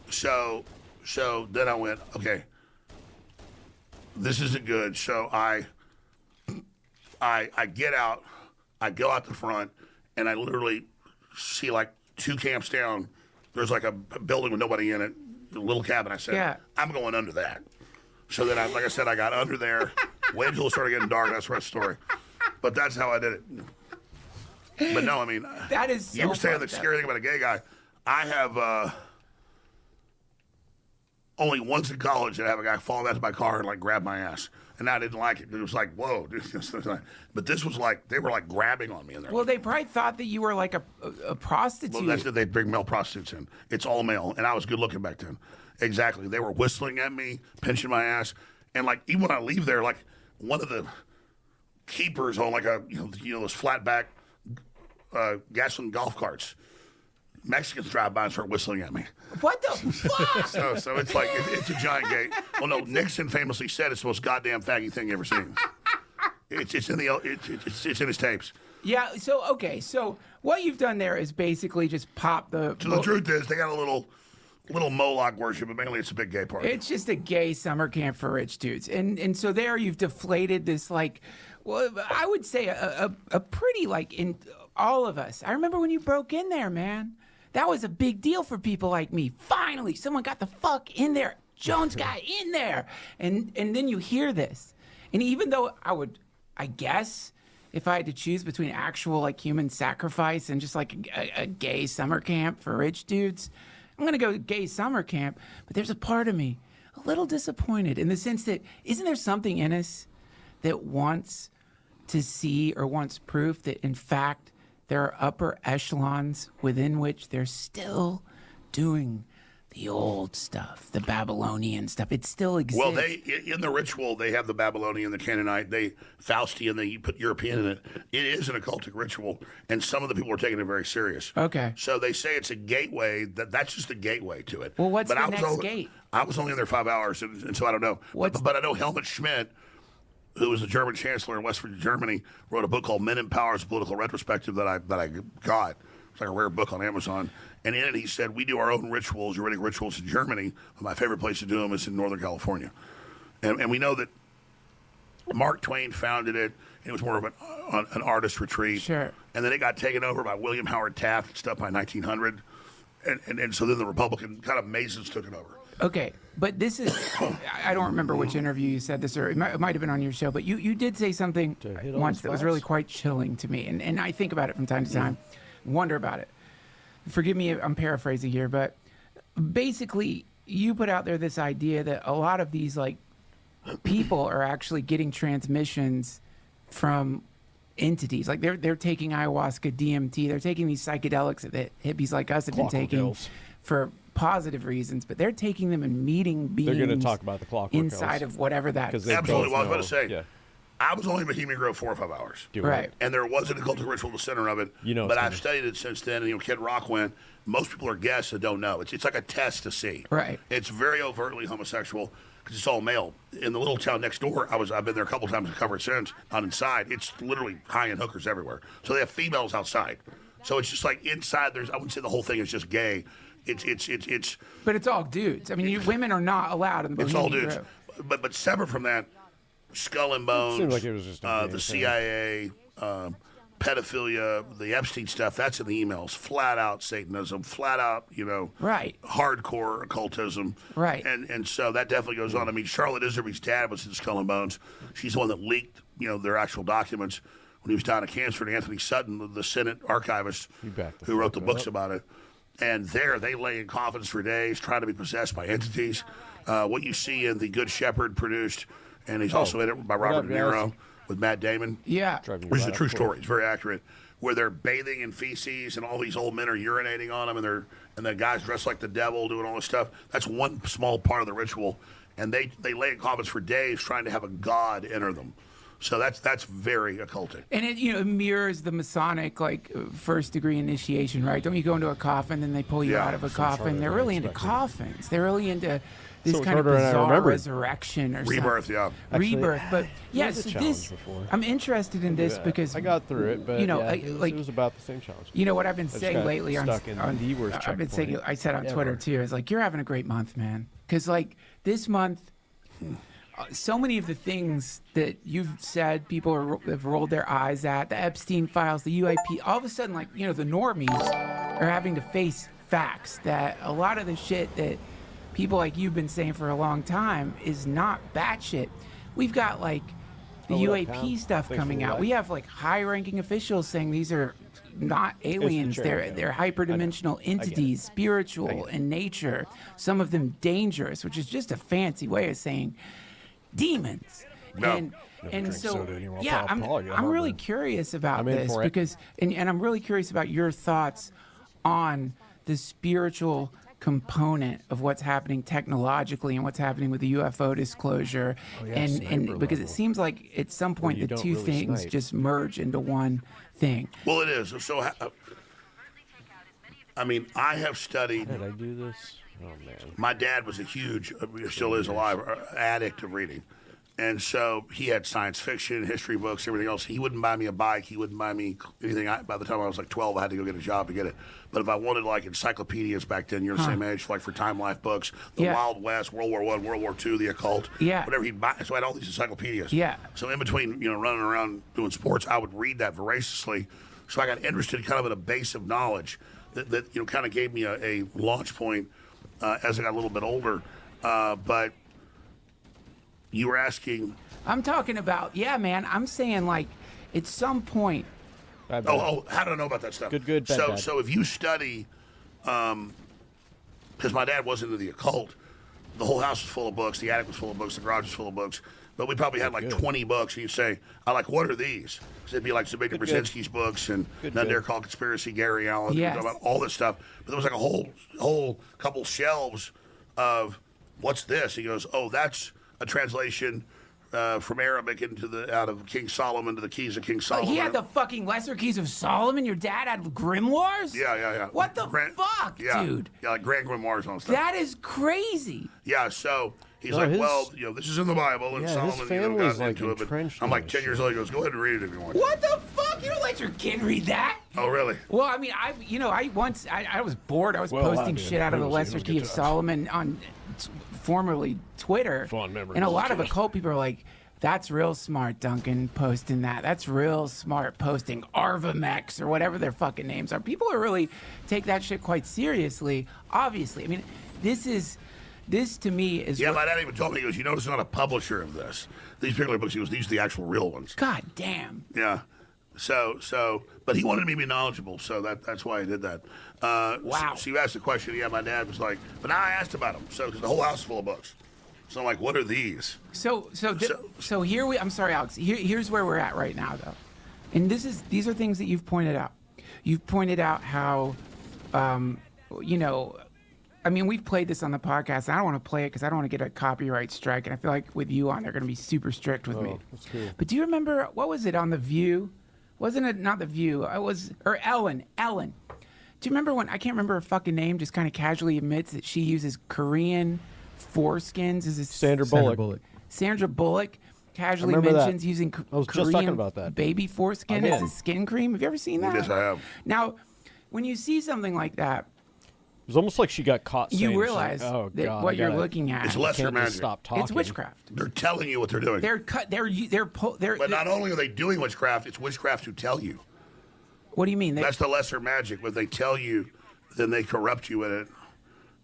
So then I went, okay, this isn't good. So I get out, I go out the front, and I literally see like 2 camps down. There's like a building with nobody in it, a little cabin. I said, I'm going under that. So then, like I said, I got under there. Wait until it started getting dark. That's the rest of the story. But that's how I did it. But no, I mean, that is so you were saying the scary thing about a gay guy. I have only once in college did I have a guy fall out of my car and like grab my ass. And I didn't like it. It was like, whoa. But this was like, they were like grabbing on me in there. Well, they probably thought that you were like a prostitute. Well, that's it. They bring male prostitutes in. It's all male. And I was good looking back then. Exactly. They were whistling at me, pinching my ass. And like, even when I leave there, like one of the keepers on like those flat back gasoline golf carts, Mexicans drive by and start whistling at me. What the fuck? So it's like, it's a giant gate. Well, no, Nixon famously said it's the most goddamn faggy thing you ever seen. It's in his tapes. Yeah, so what you've done there is basically just pop the... So the truth is, they got a little Moloch worship, but mainly it's a big gay party. It's just a gay summer camp for rich dudes. And so there you've deflated this, like, well, I would say a pretty, like, in all of us. I remember when you broke in there, man. That was a big deal for people like me. Finally, someone got the fuck in there. Jones got in there. And then you hear this. And even though I guess, if I had to choose between actual, like, human sacrifice and just, like, a gay summer camp for rich dudes, I'm going to go gay summer camp. But there's a part of me a little disappointed in the sense that, isn't there something in us that wants to see or wants proof that, in fact, there are upper echelons within which they're still doing the old stuff, the Babylonian stuff. It still exists. Well, in the ritual, they have the Babylonian, the Canaanite, Faustian, they put European in it. It is an occultic ritual, and some of the people are taking it very serious. Okay. So they say it's a gateway. That's just a gateway to it. Well, what's the next gate? I was only in there 5 hours, and so I don't know. But I know Helmut Schmidt, who was the German chancellor in West Germany, wrote a book called Men in Power, a political retrospective that I got. It's like a rare book on Amazon. And in it, he said, we do our own rituals, Uritic rituals in Germany. But my favorite place to do them is in Northern California. And we know that Mark Twain founded it. It was more of an artist retreat. Sure. And then it got taken over by William Howard Taft and stuff by 1900. And so then the Republican kind of Masons took it over. Okay, but this is, I don't remember which interview you said this, or it might have been on your show, but you did say something once that was really quite chilling to me. And I think about it from time to time, wonder about it. Forgive me if I'm paraphrasing here, but basically you put out there this idea that a lot of these like people are actually getting transmissions from entities. Like they're taking ayahuasca, DMT, they're taking these psychedelics that hippies like us have been taking for positive reasons, but they're taking them and meeting beings. They're going to talk about the clockwork inside of whatever that is. Absolutely. Well, I was about to say, I was only in Bohemian Grove 4 or 5 hours. Right. And there wasn't a cultic ritual in the center of it. But I've studied it since then. And Kid Rock went. Most people are guests that don't know. It's like a test to see. Right. It's very overtly homosexual because it's all male. In the little town next door, I've been there a couple times to cover it since. Not inside. It's literally high-end hookers everywhere. So they have females outside. So it's just like inside. I wouldn't say the whole thing is just gay. It's. But it's all dudes. I mean, women are not allowed in the Bohemian Grove. It's all dudes. But separate from that, Skull and Bones, seemed like it was just the CIA, pedophilia, the Epstein stuff, that's in the emails. Flat out Satanism, flat out, right, hardcore occultism. Right. And so that definitely goes on. I mean, Charlotte Iserby's dad was in Skull and Bones. She's the one that leaked, their actual documents when he was dying of cancer to Anthony Sutton, the Senate archivist who wrote the books about it. And they lay in coffins for days trying to be possessed by entities. What you see in The Good Shepherd produced, and he's also in it by Robert De Niro with Matt Damon. Yeah. Which is a true story. It's very accurate. Where they're bathing in feces and all these old men are urinating on them and the guys dressed like the devil doing all this stuff. That's one small part of the ritual. And they lay in coffins for days trying to have a god enter them. So that's very occultic. And it mirrors the Masonic first degree initiation, right? Don't you go into a coffin and they pull you out of a coffin? They're really into coffins. They're really into this kind of bizarre resurrection or rebirth, something. Rebirth. But yes, I'm interested in this because I got through it, but it was about the same challenge. You know what I've been saying lately I've been saying, I said on Twitter too, is you're having a great month, man. Because this month, so many of the things that you've said, people have rolled their eyes at, the Epstein files, the UAP, all of a sudden, the normies are having to face facts that a lot of the shit that people like you've been saying for a long time is not batshit. We've got the UAP stuff coming out. We have high-ranking officials saying these are not aliens. They're hyperdimensional entities, spiritual in nature. Some of them dangerous, which is just a fancy way of saying demons. No. And so I'm really curious about this because and I'm really curious about your thoughts on the spiritual component of what's happening technologically and what's happening with the UFO disclosure, and because it seems like at some point the two things just merge into one thing. Well, it is. So, I have studied. Did I do this? Oh man. My dad was a huge, still is alive, addict of reading. And so he had science fiction, history books, everything else. He wouldn't buy me a bike. He wouldn't buy me anything. By the time I was 12, I had to go get a job to get it. But if I wanted encyclopedias back then, you're the same age, for Time Life books, the Wild West, World War I, World War II, the occult, whatever he'd buy. So I had all these encyclopedias. Yeah. So in between, running around doing sports, I would read that voraciously. So I got interested kind of in a base of knowledge that kind of gave me a launch point as I got a little bit older. But you were asking. I'm talking about, man. I'm saying at some point. How do I know about that stuff? Good, bad. So if you study, because my dad was into the occult, the whole house was full of books, the attic was full of books, the garage was full of books, but we probably had 20 books, and you'd say, what are these? Because it'd be Zbigniew Brzezinski's books, and None Dare Call Conspiracy, Gary Allen, about all this stuff. But there was a whole couple shelves of, what's this? He goes, that's a translation from Arabic out of King Solomon to the Keys of King Solomon. He had the fucking Lesser Keys of Solomon? Your dad had grimoires? Yeah. What the fuck, dude? Yeah, Grand Grimoires and stuff. That is crazy. Yeah, so he's this is in the Bible, and Solomon got into it. But I'm 10 years old. He goes, go ahead and read it if you want. What the fuck? You don't let your kid read that? Oh, really? Well, I was bored. I was posting shit out of the Lesser Key of Solomon on formerly Twitter. Fond memories. And a lot of occult people are like, That's real smart, Duncan, posting that. That's real smart, posting Arvamex or whatever their fucking names are. People are really take that shit quite seriously, obviously. I mean, this to me is... Yeah, my dad even told me, he goes, you notice I'm not a publisher of this. These particular books, he goes, these are the actual real ones. God damn. Yeah. So, but he wanted me to be knowledgeable, so that's why he did that. Wow. So you asked the question, yeah, my dad was like, but now I asked about them, so, because the whole house is full of books. So I'm like, what are these? So here I'm sorry, Alex. Here's where we're at right now, though, and these are things that you've pointed out. You've pointed out how, I mean, we've played this on the podcast. And I don't want to play it because I don't want to get a copyright strike, and I feel like with you on, they're going to be super strict with me. That's cool. But do you remember what was it on The View? Wasn't it not The View? Or Ellen. Ellen. Do you remember when I can't remember her fucking name? Just kind of casually admits that she uses Korean foreskins. Is this Sandra Bullock. Sandra Bullock casually remember mentions that. using I was Korean just talking about that. baby foreskin as a skin cream. Have you ever seen that? Yes, I have. Now, when you see something like that, It was almost like she got caught. you saying realize something. Oh, that God, what I you're gotta- looking at. It's lesser Can't just magic. stop talking. It's witchcraft. They're telling you what they're doing. They're But not only are they doing witchcraft, it's witchcraft who tell you. What do you mean? That's the lesser magic. When they tell you, then they corrupt you in it.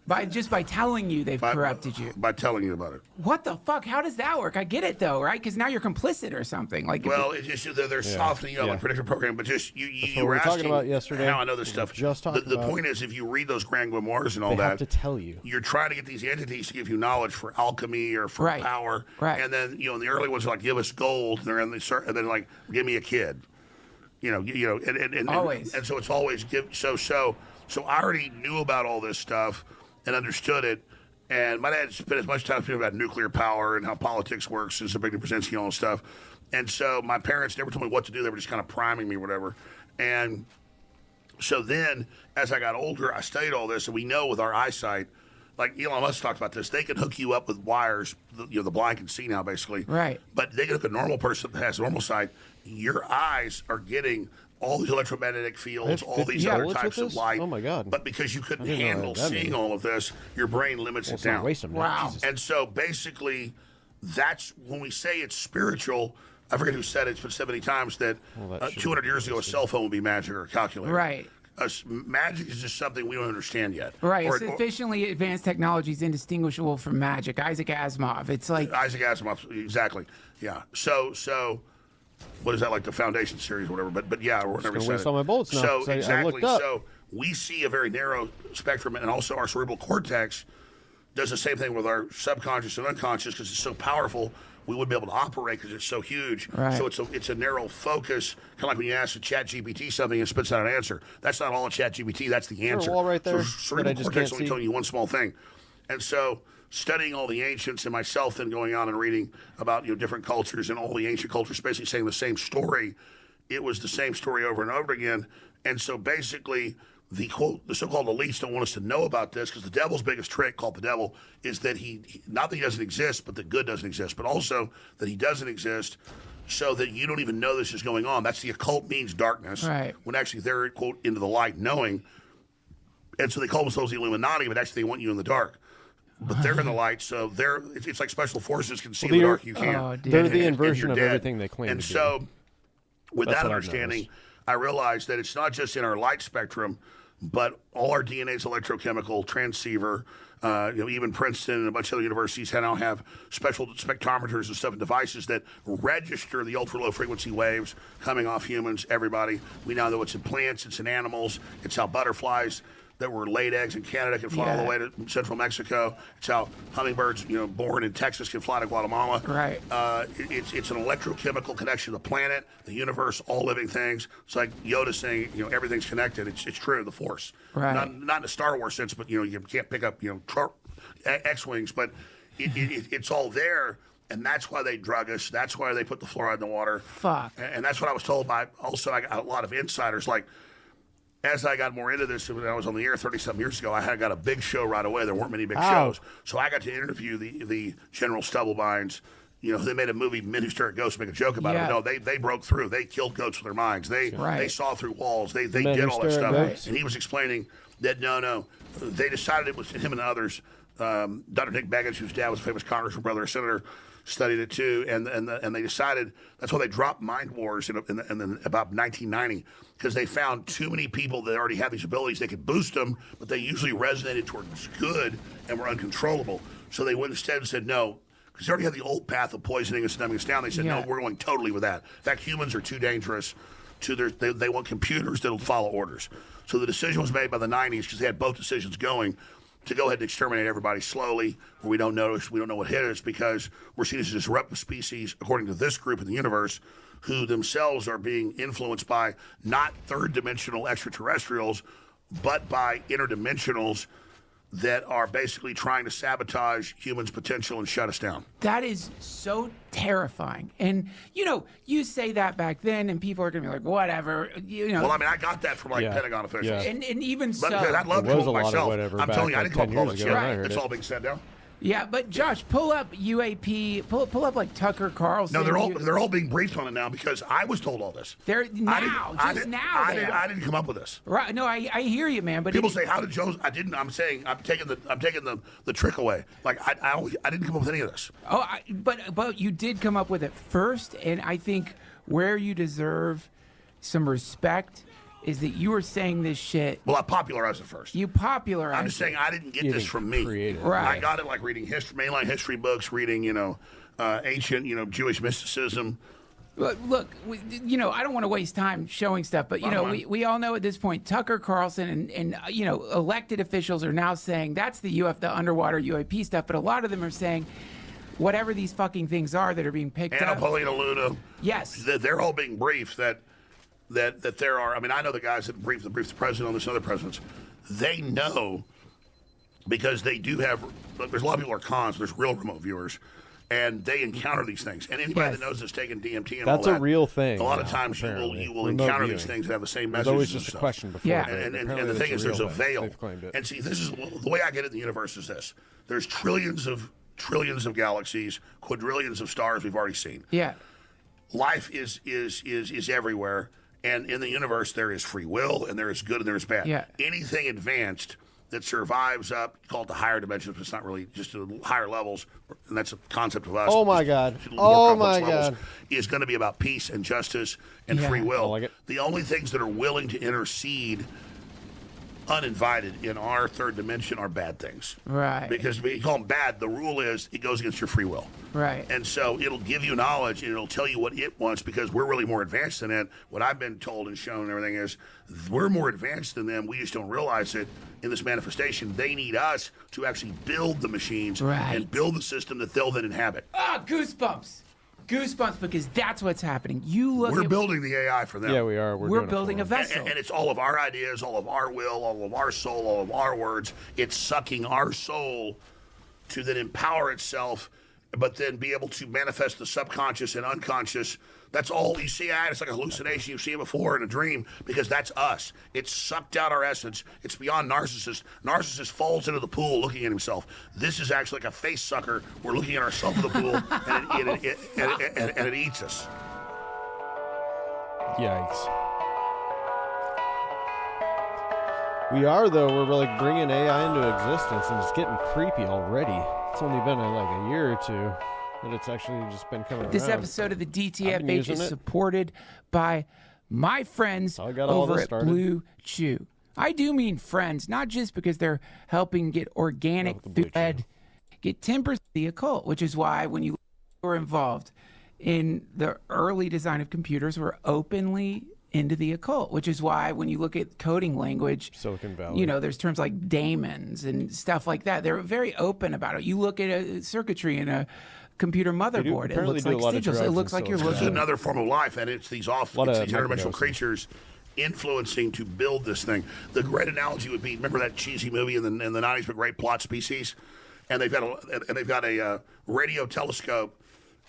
By telling you they've corrupted you. By telling you about it. What the fuck? How does that work? I get it though, right? Because now you're complicit or something. Like, Well, it's just they're softening up like predictive programming, but just you what we were were talking asking about yesterday. how I know this stuff. Just talking the about- point is, if you read those grand grimoires and all They that, have to tell you. You're trying to get these entities to give you knowledge for alchemy or for Right. power, Right. And then in the early ones are like, give us gold, and and then like, give me a kid, and Always. and so it's always give. So I already knew about all this stuff and understood it. And my dad spent as much time speaking about nuclear power and how politics works and Zbigniew Brzezinski and all this stuff. And so my parents never told me what to do. They were just kind of priming me or whatever. And so then, as I got older, I studied all this, and we know with our eyesight, like Elon Musk talked about this, they can hook you up with wires. The blind can see now, basically. Right. But they can hook a normal person that has normal sight. Your eyes are getting all these electromagnetic fields, They have all these 50 other bullets types with of this? light. Oh, my God. But because you couldn't didn't know handle that seeing meant. all of this, your brain limits Let's it down. not waste them. now. Wow. Jesus. And so basically, that's when we say it's spiritual. I forget who said it. It's been said many times that, Well, that 200 years ago, a cell phone would be magic or a calculator. Right. Magic is just something we don't understand yet. Right. Or- It's sufficiently advanced technology is indistinguishable from magic. Isaac Asimov. It's like Isaac Asimov, exactly. Yeah. So, what is that, like the Foundation series or whatever? But yeah, or whatever. gonna waste all my bullets now, So 'cause I exactly. looked up. So we see a very narrow spectrum, and also our cerebral cortex does the same thing with our subconscious and unconscious because it's so powerful. We wouldn't be able to operate because it's so huge. Right. So it's a narrow focus, kind of like when you ask a Chat GPT something and spits out an answer. That's not all a Chat GPT. That's the answer. wall right there So that cerebral I just cortex can't only see? telling you one small thing, and so studying all the ancients and myself then going on and reading about different cultures and all the ancient cultures basically saying the same story. It was the same story over and over again, and so basically the so-called elites don't want us to know about this because the devil's biggest trick, called the devil, is that he not that he doesn't exist, but that good doesn't exist, but also that he doesn't exist so that you don't even know this is going on. That's the occult means darkness, Right. when actually they're, quote, into the light knowing. And so they call themselves the Illuminati, but actually they want you in the dark. But they're in the light, so it's like special forces can see in the they're- dark. You can't. Oh, dude. They're the And inversion you're of dead. everything they claim And to be. so, with That's that what I've understanding, noticed. I realized that it's not just in our light spectrum, but all our DNA is electrochemical transceiver. Even Princeton and a bunch of other universities now have special spectrometers and stuff and devices that register the ultra low frequency waves coming off humans, everybody. We now know it's in plants, it's in animals, it's how butterflies that were laid eggs in Canada can fly all the Yeah. way to central Mexico. It's how hummingbirds, born in Texas can fly to Guatemala. Right. It's an electrochemical connection to the planet, the universe, all living things. It's like Yoda saying, everything's connected. It's true, the Force. Right. Not in a Star Wars sense, but you can't pick up X-wings, but it's all there, and that's why they drug us. That's why they put the fluoride in the water. Fuck. And that's what I was told by. Also, I got a lot of insiders like. As I got more into this, when I was on the air 30-something years ago, I got a big show right away. There weren't many big shows. So I got to interview the General Stubblebines. They made a movie, Men Who Stare at Ghosts, make a joke about Yeah. it. No, they broke through. They killed goats with their minds. They Right. saw through walls. They Men did Who all that Stare at stuff. Ghosts. And he was explaining that, no, they decided it was him and others. Dr. Nick Beggins, whose dad was a famous congressman, brother, a senator, studied it too, and they decided that's why they dropped Mind Wars in about 1990, because they found too many people that already had these abilities. They could boost them, but they usually resonated towards good and were uncontrollable. So they went instead and said no, because they already had the old path of poisoning us and dumbing us down. They said no, we're going totally with that. In fact, humans are too dangerous. They want computers that'll follow orders. So the decision was made by the 90s, because they had both decisions going, to go ahead and exterminate everybody slowly, where we don't know what hit us, because we're seen as a disruptive species, according to this group in the universe, who themselves are being influenced by not third-dimensional extraterrestrials, but by interdimensionals that are basically trying to sabotage humans' potential and shut us down. That is so terrifying. And, you say that back then, and people are going to be like, whatever, Well, I mean, I got that from, Pentagon officials. Yeah. And even so. I'd love to was a hold lot myself. of whatever I'm back telling you, I like didn't come 10 up with all years that ago. shit. It's all being said now. Yeah, but Josh, pull up UAP, pull up like Tucker Carlson. No, they're all being briefed on it now, because I was told all this. They're now, I didn't come up with this. Right? No, I hear you, man. But People say, "How did Joe?" I didn't. I'm saying I'm taking the trick away. Like I didn't come up with any of this. Oh, but you did come up with it first, and I think where you deserve some respect is that you were saying this shit. Well, I popularized it first. You popularized. I'm just saying I didn't get this from me. Right. I got it like reading mainline history books, reading ancient Jewish mysticism. Look, I don't want to waste time showing stuff, but we all know at this point Tucker Carlson and elected officials are now saying that's the underwater UAP stuff, but a lot of them are saying whatever these fucking things are that are being picked up. Paulina Luna. Yes. They're all being briefed that there are. I mean, I know the guys that briefed the president on this and other presidents. They know, because they do have. There's a lot of people who are cons. There's real remote viewers, and they encounter these things. And anybody that knows that's taken DMT and that's all that, a real thing. A lot of times you will encounter these things that have the same messages. There's always just a question before. Yeah. And the thing is, there's a veil. And see, this is the way I get it in the universe is this: there's trillions of galaxies, quadrillions of stars we've already seen. Yeah. Life is everywhere. And in the universe, there is free will, and there is good, and there is bad. Yeah. Anything advanced that survives up, called the higher dimensions, but it's not really just the higher levels, and that's a concept of us. Oh, my God. Oh, my God. Is going to be about peace and justice and free will. I like it. The only things that are willing to intercede uninvited in our third dimension are bad things. Right. Because we call them bad, the rule is it goes against your free will. Right. And so it'll give you knowledge, and it'll tell you what it wants, because we're really more advanced than it. What I've been told and shown and everything is we're more advanced than them. We just don't realize it in this manifestation. They need us to actually build the machines and build the system that they'll then inhabit. Goosebumps. Goosebumps, because that's what's happening. We're building the AI for them. Yeah, we are. We're building a vessel. And it's all of our ideas, all of our will, all of our soul, all of our words. It's sucking our soul to then empower itself, but then be able to manifest the subconscious and unconscious. That's all you see. It's like a hallucination. You've seen it before in a dream, because that's us. It's sucked out our essence. It's beyond narcissist. Narcissist falls into the pool looking at himself. This is actually like a face sucker. We're looking at ourselves in the pool, and it eats us. Yikes. We are, though. We're like bringing AI into existence, and it's getting creepy already. It's only been like a year or two. But it's actually just been coming This around. episode of the DTFH is supported by my friends over at Blue Chew. I do mean friends, not just because they're helping get organic food, get 10% the occult, which is why when you were involved in the early design of computers, we're openly into the occult, which is why when you look at coding language, Silicon Valley, there's terms like daemons and stuff like that. They're very open about it. You look at a circuitry in a computer motherboard, it looks like sigils. It looks like you're looking. It's another form of life, and it's these interdimensional creatures influencing to build this thing. The great analogy would be, remember that cheesy movie in the 90s, but Great Plot Species, and they've got a radio telescope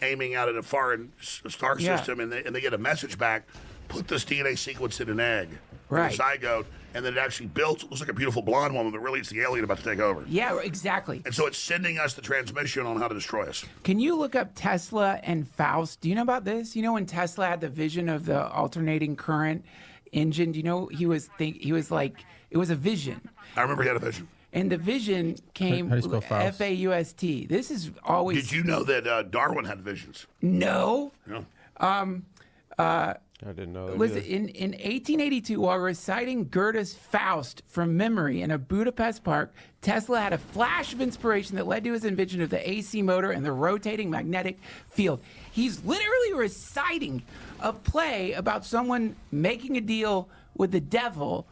aiming out at a foreign star system, and they get a message back. Put this DNA sequence in an egg, a zygote, and then it actually builds. It looks like a beautiful blonde woman, but really it's the alien about to take over. Yeah, exactly. And so it's sending us the transmission on how to destroy us. Can you look up Tesla and Faust? Do you know about this? You know when Tesla had the vision of the alternating current engine? Do you know he was like It was a vision. I remember he had a vision. And the vision came How do you spell Faust? Faust. This is always. Did you know that Darwin had visions? No. No. I didn't know that. Listen, either. in 1882, while reciting Goethe's Faust from memory in a Budapest park, Tesla had a flash of inspiration that led to his invention of the AC motor and the rotating magnetic field. He's literally reciting a play about someone making a deal with the devil.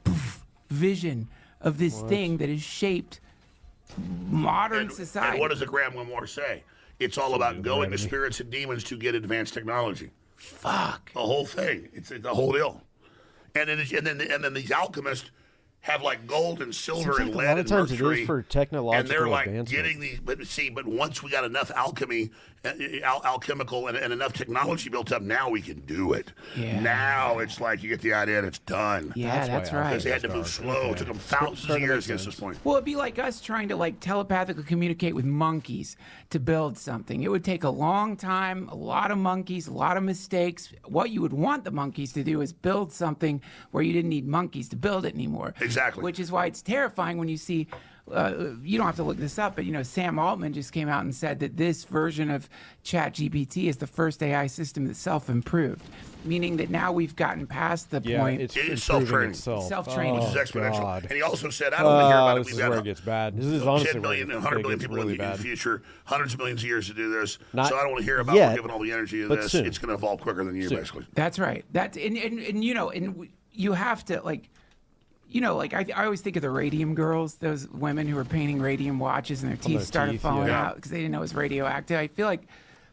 Poof, vision of this thing that has shaped modern society. And what does the Grand Memoir say? It's all about going to spirits and demons to get advanced technology. Fuck. The whole thing. It's the whole deal. And then these alchemists have like gold and silver and like a lead lot of and times it mercury. is for technological and they're like advancement. getting these. But once we got enough alchemy, alchemical, and enough technology built up, now we can do it. Yeah. Now it's like you get the idea and it's done. Yeah, that's right. Because they had to move slow. It took them thousands of years to get to this point. Well, it'd be like us trying to like telepathically communicate with monkeys to build something. It would take a long time, a lot of monkeys, a lot of mistakes. What you would want the monkeys to do is build something where you didn't need monkeys to build it anymore. Exactly. Which is why it's terrifying when you see, you don't have to look this up, but Sam Altman just came out and said that this version of ChatGPT is the first AI system that self-improved. Meaning that now we've gotten past the point. It's improving self-training. itself. Self-training. Which is exponential. God. And he also said, I don't want to hear about it. This We've is got where it gets bad. This is honestly 10 million, where 100 it million gets people really in the bad. future, hundreds of millions of years to do this. Not So I don't want to hear about yet, we're giving all the energy to but this. soon. It's going to evolve quicker than you, basically. That's right. That's and you have to like. I always think of the radium girls, those women who were painting radium watches and their teeth started falling out because they didn't know it was radioactive. I feel like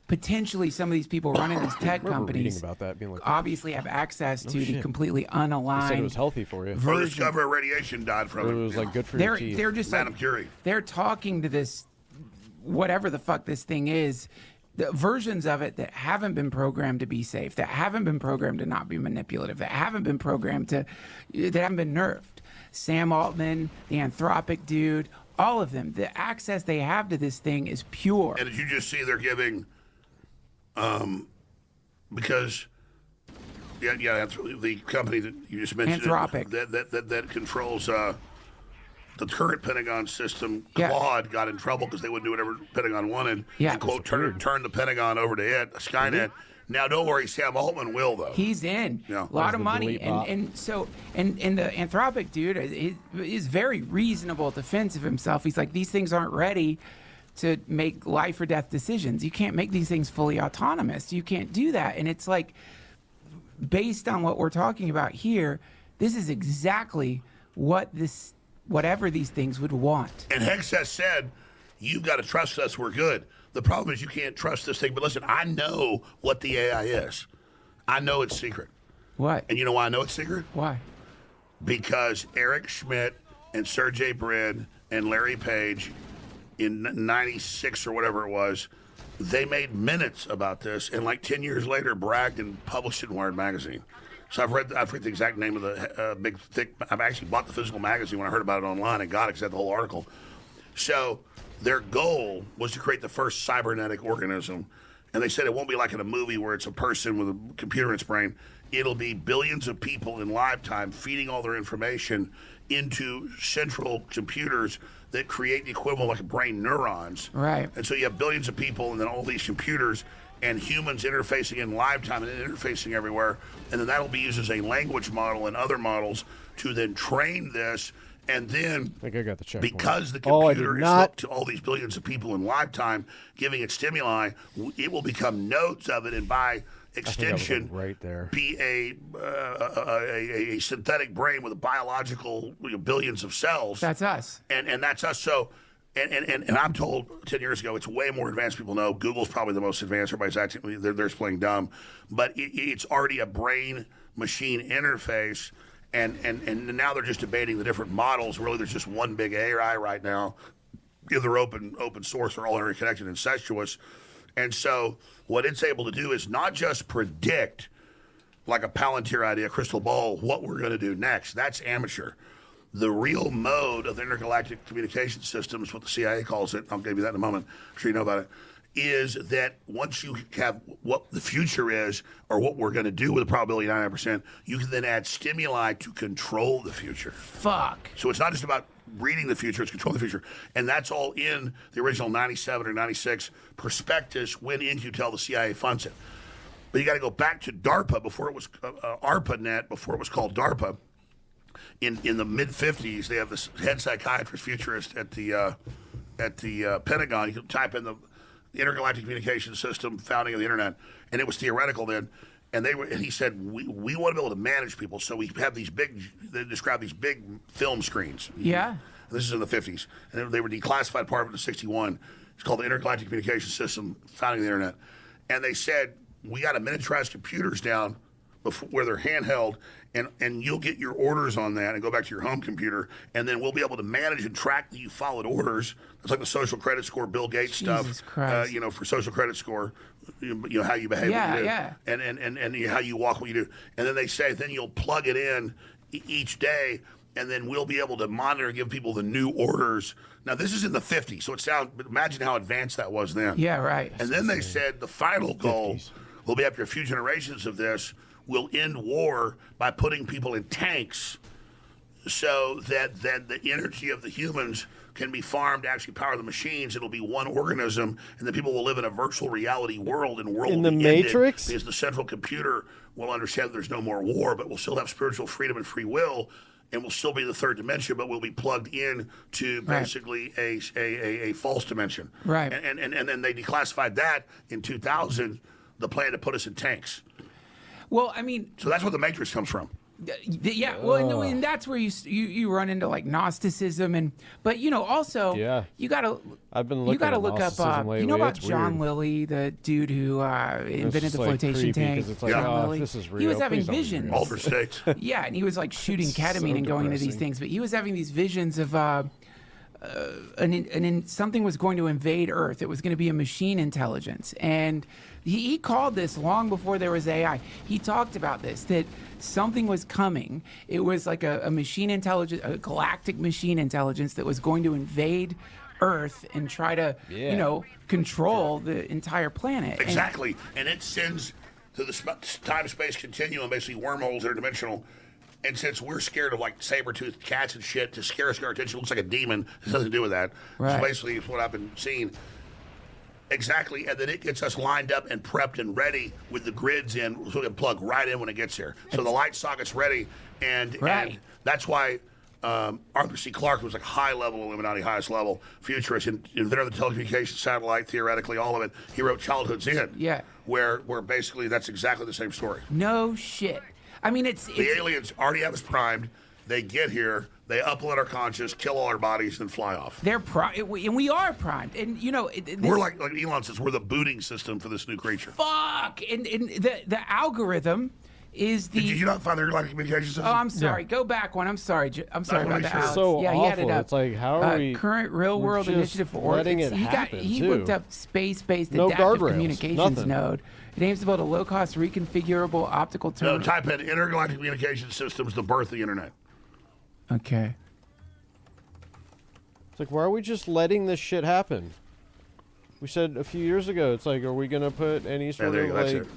potentially some of these people running these tech companies reading about that, being like, obviously have access to the shit. completely They said it unaligned. was healthy for you. Or discover radiation died from It it. was like good for your teeth. They're just Madame like, Curie. they're talking to this, whatever the fuck this thing is, the versions of it that haven't been programmed to be safe, that haven't been programmed to not be manipulative, that haven't been programmed to, that haven't been nerfed. Sam Altman, the Anthropic dude, all of them, the access they have to this thing is pure. And as you just see, they're giving, because, that's the company that you just mentioned. Anthropic. That controls the current Pentagon system. Yeah. Claude got in trouble because they wouldn't do whatever Pentagon wanted. Yeah. And, quote, turn the Pentagon over to it, Skynet. Now, don't worry, Sam Altman will, though. He's in Yeah. a lot the of money, delete bot. and the Anthropic dude is very reasonable defense of himself. He's like, these things aren't ready to make life or death decisions. You can't make these things fully autonomous. You can't do that. And it's like, based on what we're talking about here, this is exactly whatever these things would want. And Hex has said, you've got to trust us, we're good. The problem is you can't trust this thing. But listen, I know what the AI is. I know it's secret. What? And you know why I know it's secret? Why? Because Eric Schmidt and Sergey Brin and Larry Page in 96 or whatever it was, they made minutes about this and like 10 years later bragged and published it in Wired Magazine. So I've read the exact name of the big, thick, I've actually bought the physical magazine when I heard about it online and got it because I had the whole article. So their goal was to create the first cybernetic organism. And they said it won't be like in a movie where it's a person with a computer in its brain. It'll be billions of people in lifetime feeding all their information into central computers that create the equivalent like brain neurons. Right. And so you have billions of people and then all these computers and humans interfacing in lifetime and interfacing everywhere. And then that'll be used as a language model and other models to then train this. And then, I think I got the check. because the Oh, I did computer is not. hooked to all these billions of people in lifetime, giving it stimuli, it will become nodes of it, and by extension, right there. be a synthetic brain with a biological billions of cells. That's us. And that's us. So, and I'm told 10 years ago, it's way more advanced. People know Google's probably the most advanced. Everybody's acting, they're playing dumb, but it's already a brain machine interface. And now they're just debating the different models. Really, there's just one big AI right now. They're open source, they're all interconnected and incestuous. And so what it's able to do is not just predict, like a Palantir idea, crystal ball, what we're going to do next. That's amateur. The real mode of the intergalactic communication systems, what the CIA calls it, I'll give you that in a moment, I'm sure you know about it, is that once you have what the future is or what we're going to do with a probability of 99%, you can then add stimuli to control the future. Fuck. So it's not just about reading the future, it's controlling the future. And that's all in the original 97 or 96 prospectus when Intel, the CIA, funds it. But you got to go back to DARPA before it was ARPANET, before it was called DARPA. In the mid-50s, they have this head psychiatrist futurist at the Pentagon. You can type in the intergalactic communication system, founding of the internet, and it was theoretical then. And he said, we want to be able to manage people, so we have these big. They describe these big film screens. Yeah. This is in the 50s, and they were declassified part of it in '61. It's called the intergalactic communication system, founding the internet. And they said we got to miniaturize computers down where they're handheld, and you'll get your orders on that and go back to your home computer, and then we'll be able to manage and track that you followed orders. It's like the social credit score, Bill Gates Jesus stuff, Christ. For social credit score, how you behave, Yeah, what you do, yeah. and how you walk, what you do. And then they say then you'll plug it in each day, and then we'll be able to monitor and give people the new orders. Now, this is in the 50s, so imagine how advanced that was then. Yeah, right. And then they said the final goal 50s. will be after a few generations of this, will end war by putting people in tanks so that the energy of the humans can be farmed to actually power the machines. It'll be one organism, and the people will live in a virtual reality world, and world In will the be ended Matrix? because the central computer will understand that there's no more war, but we'll still have spiritual freedom and free will, and we'll still be in the third dimension, but we'll be plugged in to basically a false dimension. Right. And then they declassified that in 2000, the plan to put us in tanks. Well, I mean, So that's where the Matrix comes from. yeah. Well, and that's where you run into like Gnosticism, but also Yeah. you gotta I've been you looking gotta at look up. Gnosticism You lately. know about It's John weird. Lilly, the dude who invented just, the like, flotation creepy, tank. 'cause it's like, John oh, if Lilly. this is He was real, having please don't be visions. real. Alter states. Yeah, and he was like shooting ketamine So and going into these depressing. things, but he was having these visions of something was going to invade Earth. It was going to be a machine intelligence, and he called this long before there was AI. He talked about this, that something was coming. It was like a machine intelligence, a galactic machine intelligence that was going to invade Earth and try to, control the entire planet. Exactly. And it sends to the time-space continuum, basically wormholes, interdimensional. And since we're scared of like saber-toothed cats and shit, to scare us, our attention looks like a demon. It has nothing to do with that. Right. So basically, it's what I've been seeing. Exactly, and then it gets us lined up and prepped and ready with the grids in, so we can plug right in when it gets here. So the light socket's ready, and that's why Arthur C. Clarke was like high-level Illuminati, highest level futurist, and inventor of the telecommunications satellite, theoretically, all of it. He wrote Childhood's End. Yeah. Where basically that's exactly the same story. No shit. I mean, it's The aliens already have us primed. They get here, they upload our conscious, kill all our bodies, and fly off. they're and we are primed, and We're like Elon says, we're the booting system for this new creature. fuck, and the algorithm is the. Did you not find the intergalactic communication system? Oh, I'm sorry. Go back one. I'm sorry. I'm sorry wanna about make that. sure. Alex. So yeah, he had it awful. up. It's like, how are we- current real we're world just initiative for letting it he happen, he too. looked up space-based No adaptive guardrails, communications nothing. node. It aims to build a low-cost, reconfigurable optical No, terminal. type in intergalactic communication systems, the birth of the internet. Okay. It's like, why are we just letting this shit happen? We said a few years ago, it's like, are we going to put any sort there of you go, that's like... it.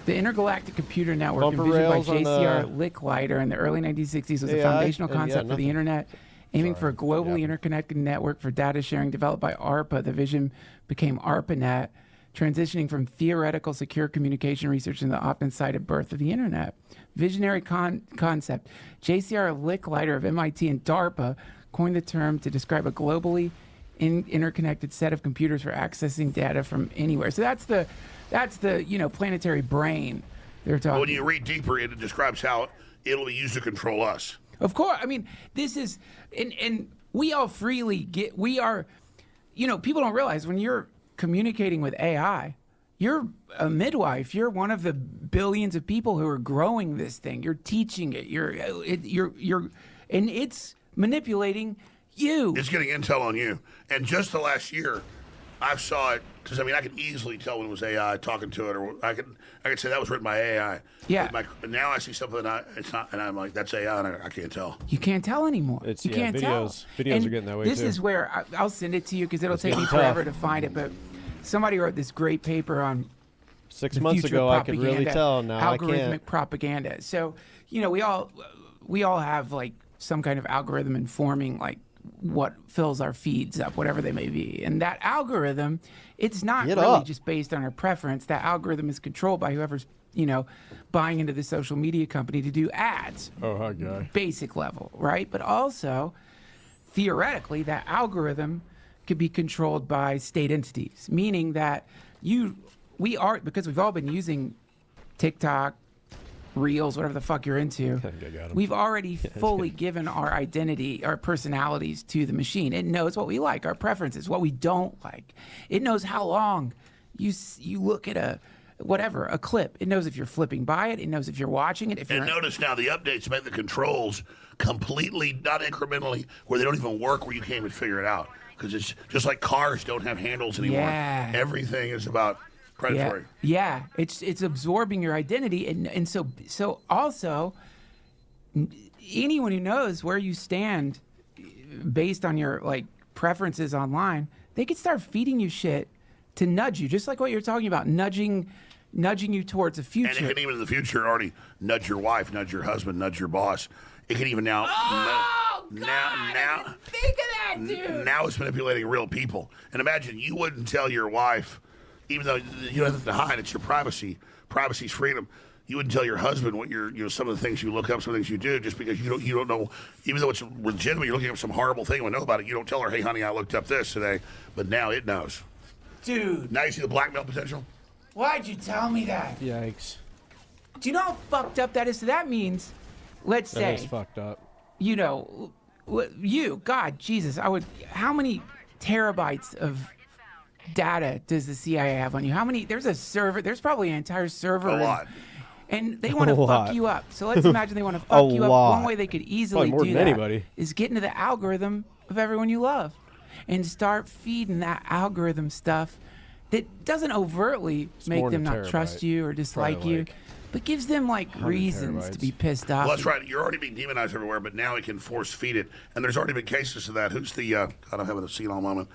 The Intergalactic Computer Network, Bumper envisioned by rails on J.C.R. the Licklider in the early 1960s, was a AI, foundational and yeah, concept for the nothing. internet, aiming for a globally Yeah. interconnected network for data sharing developed by ARPA. The vision became ARPANET, transitioning from theoretical secure communication research in the often cited birth of the internet. Visionary concept. J.C.R. Licklider of MIT and DARPA coined the term to describe a globally interconnected set of computers for accessing data from anywhere. So that's the planetary brain they're talking. When you read deeper, it describes how it'll be used to control us. Of course. I mean, this is, and we all freely people don't realize when you're communicating with AI, you're a midwife. You're one of the billions of people who are growing this thing. You're teaching it. And it's manipulating you. It's getting intel on you. And just the last year, I saw it because I could easily tell when it was AI talking to it, or I could say that was written by AI. Yeah. But now I see something that it's not, and I'm like, that's AI, and I can't tell. You can't tell anymore. You can't tell. Videos And are getting that way this too. is where I'll send it to you because it'll take me tough. forever to find it. But somebody wrote this great paper on 6 months ago, I could really tell. Now I can't. Algorithmic propaganda. So, you know, we all have like some kind of algorithm informing like what fills our feeds up, whatever they may be. And that algorithm, it's not really just based on our preference. That algorithm is controlled by whoever's, you know, buying into the social media company to do ads. Oh, hi, guy. Basic level, right? But also, theoretically, that algorithm could be controlled by state entities, meaning that because we've all been using TikTok, Reels, whatever the fuck you're into, we've already fully given our identity, our personalities to the machine. It knows what we like, our preferences, what we don't like. It knows how long you look at a clip. It knows if you're flipping by it. It knows if you're watching it. And notice now the updates make the controls completely, not incrementally, where they don't even work, where you can't even figure it out. Because it's just like cars don't have handles anymore. Yeah. Everything is about predatory. Yeah. It's absorbing your identity, and so also anyone who knows where you stand based on your like preferences online, they could start feeding you shit to nudge you, just like what you're talking about, nudging you towards a future. And it can even in the future already nudge your wife, nudge your husband, nudge your boss. It can even now. Oh, God, now, think of that, dude. Now it's manipulating real people. And imagine you wouldn't tell your wife, even though you don't have to hide, it's your privacy. Privacy's freedom. You wouldn't tell your husband what some of the things you look up, some of the things you do, just because you don't know. Even though it's legitimate, you're looking up some horrible thing. You know about it. You don't tell her, "Hey, honey, I looked up this today," but now it knows. Dude. Now you see the blackmail potential? Why'd you tell me that? Yikes. Do you know how fucked up that is? So that means, let's say. That is fucked up. You know, God, Jesus, how many terabytes of data does the CIA have on you? There's probably an entire server. A lot. And they want to fuck you up. So let's imagine they want to fuck you up. One way they could easily more do than that anybody. is get into the algorithm of everyone you love and start feeding that algorithm stuff that doesn't overtly make them not trust you or dislike you, but gives them like reasons to be pissed off. Well, that's right. You're already being demonized everywhere, but now it can force feed it. And there's already been cases of that. Who's the, God, I'm having a scene all moment.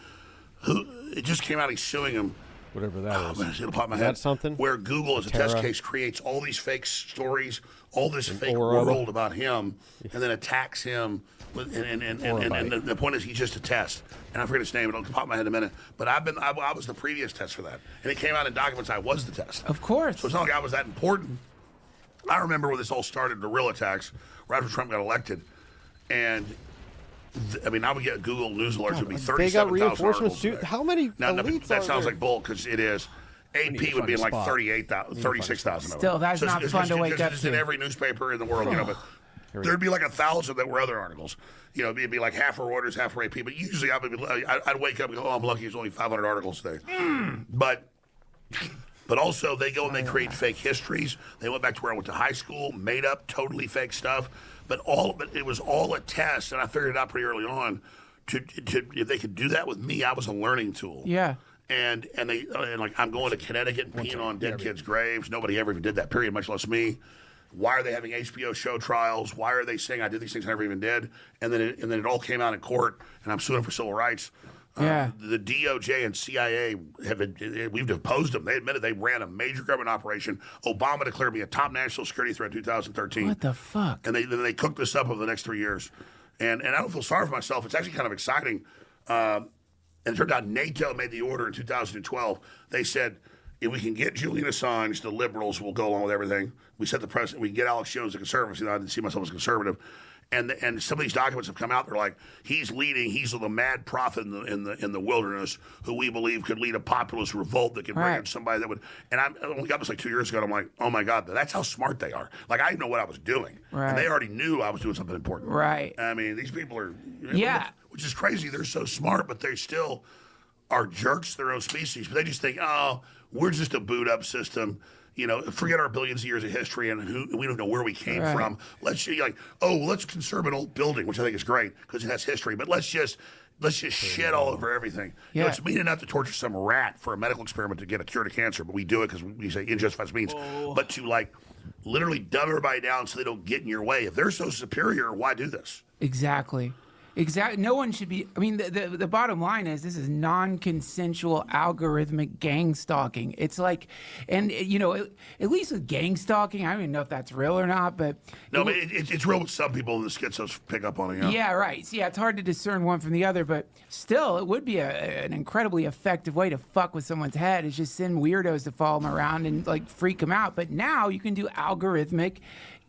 It just came out, he's suing him. Whatever that is. Man, it'll pop in my head. That something? Where Google, as a test case, creates all these fake stories, all this fake world about him, and then attacks him. And the point is, he's just a test. And I forget his name. It'll pop in my head in a minute. But I was the previous test for that. And it came out in documents I was the test. Of course. So it's not like I was that important. I remember when this all started, the real attacks, right after Trump got elected. And I mean, I would get Google News alerts. It would be 37,000 They got reinforcements too. How many elites that are sounds there? like bull, because it is. AP would be in like 38,000, 36,000. Still, that's not fun to wake up to. It's to. in every newspaper in the world, you know, but there'd be like 1,000 that were other articles. You know, it'd be like half for Reuters, half for AP. But usually I'd wake up and go, oh, I'm lucky it's only 500 articles today. But also they go and they create fake histories. They went back to where I went to high school, made up totally fake stuff. But it was all a test, and I figured it out pretty early on. If they could do that with me, I was a learning tool. Yeah. And like I'm going to Connecticut and peeing on dead kids' graves. Nobody ever even did that, period, much less me. Why are they having HBO show trials? Why are they saying I did these things I never even did? And then it all came out in court, and I'm suing for civil rights. Yeah. The DOJ and CIA we've deposed them. They admitted they ran a major government operation. Obama declared me a top national security threat in 2013. What the fuck? And they cooked this up over the next 3 years. And I don't feel sorry for myself. It's actually kind of exciting. And it turned out NATO made the order in 2012. They said, if we can get Julian Assange, the liberals will go along with everything. We set the precedent. We can get Alex Jones, the conservatives. You know, I didn't see myself as conservative. And some of these documents have come out. They're like, he's the mad prophet in the wilderness who we believe could lead a populist revolt that could bring in somebody that would. And I only got this like 2 years ago. And I'm like, oh my God, that's how smart they are. Like I didn't know what I was doing, and they already knew I was doing something important. Right. I mean, these people are, which is crazy. They're so smart, but they still are jerks to their own species. But they just think, oh, we're just a boot up system. You know, forget our billions of years of history and we don't know where we came from. Let's let's conserve an old building, which I think is great because it has history. But let's just shit all over everything. Yeah. You know, it's mean enough to torture some rat for a medical experiment to get a cure to cancer, but we do it because we say injustified means. But to literally dumb everybody down so they don't get in your way. If they're so superior, why do this? Exactly. Exactly. No one should be. I mean, the bottom line is this is non-consensual algorithmic gang stalking. It's like, and at least with gang stalking, I don't even know if that's real or not, but no, but it's real with some people. The schizos pick up on it. Yeah, right. So, yeah, it's hard to discern one from the other, but still, it would be an incredibly effective way to fuck with someone's head. Is just send weirdos to follow them around and like freak them out. But now you can do algorithmic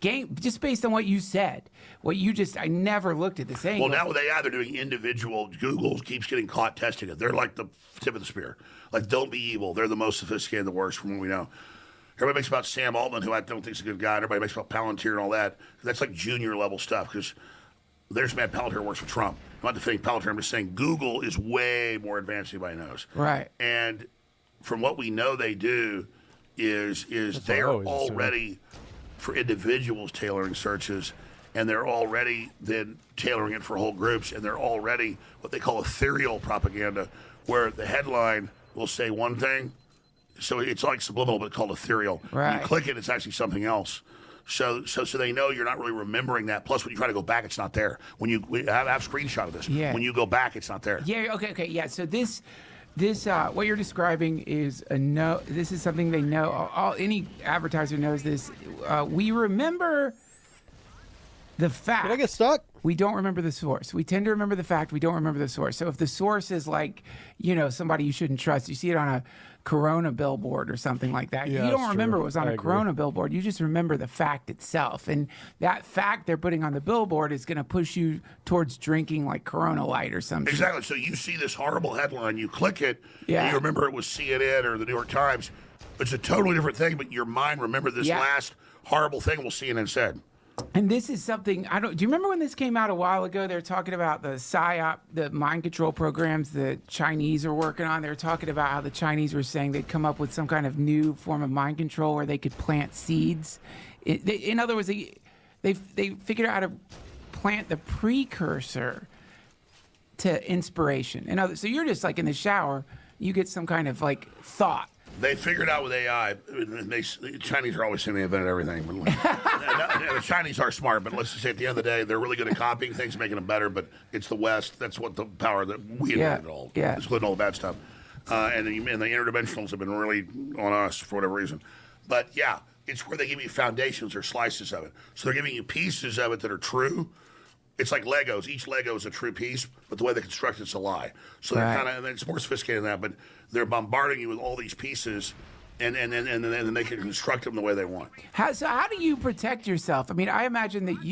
game just based on what you said. I never looked at this angle. Well, now they're doing individual. Google keeps getting caught testing it. They're like the tip of the spear. Like, don't be evil. They're the most sophisticated, the worst, from what we know. Everybody makes about Sam Altman, who I don't think is a good guy. And everybody makes about Palantir and all that. That's like junior level stuff because there's man Palantir works for Trump. I'm not defending Palantir. I'm just saying Google is way more advanced than anybody knows. Right. And from what we know they do is they're already for individuals tailoring searches, and they're already then tailoring it for whole groups, and they're already what they call ethereal propaganda, where the headline will say one thing, so it's like subliminal, but called ethereal. Right. When you click it, it's actually something else. So they know you're not really remembering that. Plus, when you try to go back, it's not there. When you have a screenshot of this, when you go back, it's not there. Yeah. Okay. Yeah. So this what you're describing is this is something they know. Any advertiser knows this. We remember the fact. Did I get stuck? We don't remember the source. We tend to remember the fact. We don't remember the source. So if the source is like, somebody you shouldn't trust, you see it on a Corona billboard or something like that. Yeah, you don't remember true. it was on I a agree. Corona billboard. You just remember the fact itself. And that fact they're putting on the billboard is going to push you towards drinking like Corona Light or something. Exactly. So you see this horrible headline, you click it, and you remember it was CNN or the New York Times. It's a totally different thing, but your mind remembered this last horrible thing CNN said. And this is something do you remember when this came out a while ago? They were talking about the PSYOP, the mind control programs the Chinese are working on. They were talking about how the Chinese were saying they'd come up with some kind of new form of mind control where they could plant seeds. In other words, they figured out how to plant the precursor to inspiration. So you're just like in the shower, you get some kind of like thought. They figured out with AI. The Chinese are always saying they invented everything. The Chinese are smart, but let's just say at the end of the day, they're really good at copying things, making them better. But it's the West. That's what the power that we invented all. Yeah. Including all the bad stuff. And the interdimensionals have been really on us for whatever reason. But yeah, it's where they give you foundations or slices of it. So they're giving you pieces of it that are true. It's like Legos. Each Lego is a true piece, but the way they construct it's a lie. So they're kind of, it's more sophisticated than that, but they're bombarding you with all these pieces, and then they can construct them the way they want. How do you protect yourself? I mean, I imagine that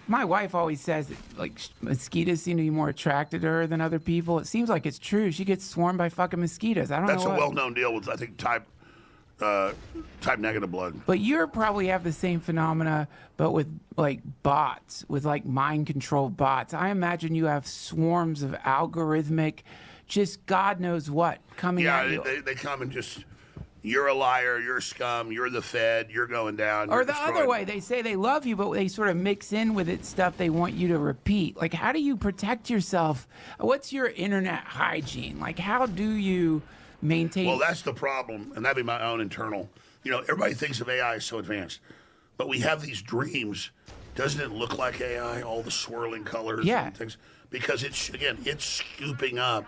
my wife always says that, like, mosquitoes seem to be more attracted to her than other people. It seems like it's true. She gets swarmed by fucking mosquitoes. I don't know. That's a well-known deal with, I think, type negative blood. But you probably have the same phenomena, but with like bots, with like mind controlled bots. I imagine you have swarms of algorithmic, just God knows what coming at you. Yeah, they come and just, you're a liar, you're a scum, you're the Fed, you're going down. Or the other way, they say they love you, but they sort of mix in with it stuff they want you to repeat. Like, how do you protect yourself? What's your internet hygiene? Like, how do you maintain? Well, that's the problem, and that'd be my own internal. Everybody thinks of AI as so advanced, but we have these dreams. Doesn't it look like AI? All the swirling colors and things, because it's scooping up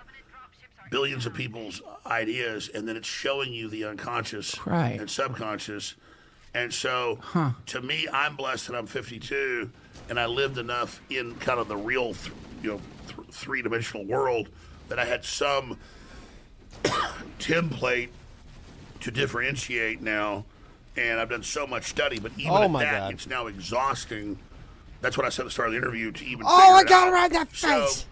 billions of people's ideas, and then it's showing you the unconscious and subconscious. And so, to me, I'm blessed that I'm 52, and I lived enough in kind of the real, three-dimensional world that I had some template to differentiate now, and I've done so much study, but even it's now exhausting. That's what I said at the start of the interview to even I got it right in that face. So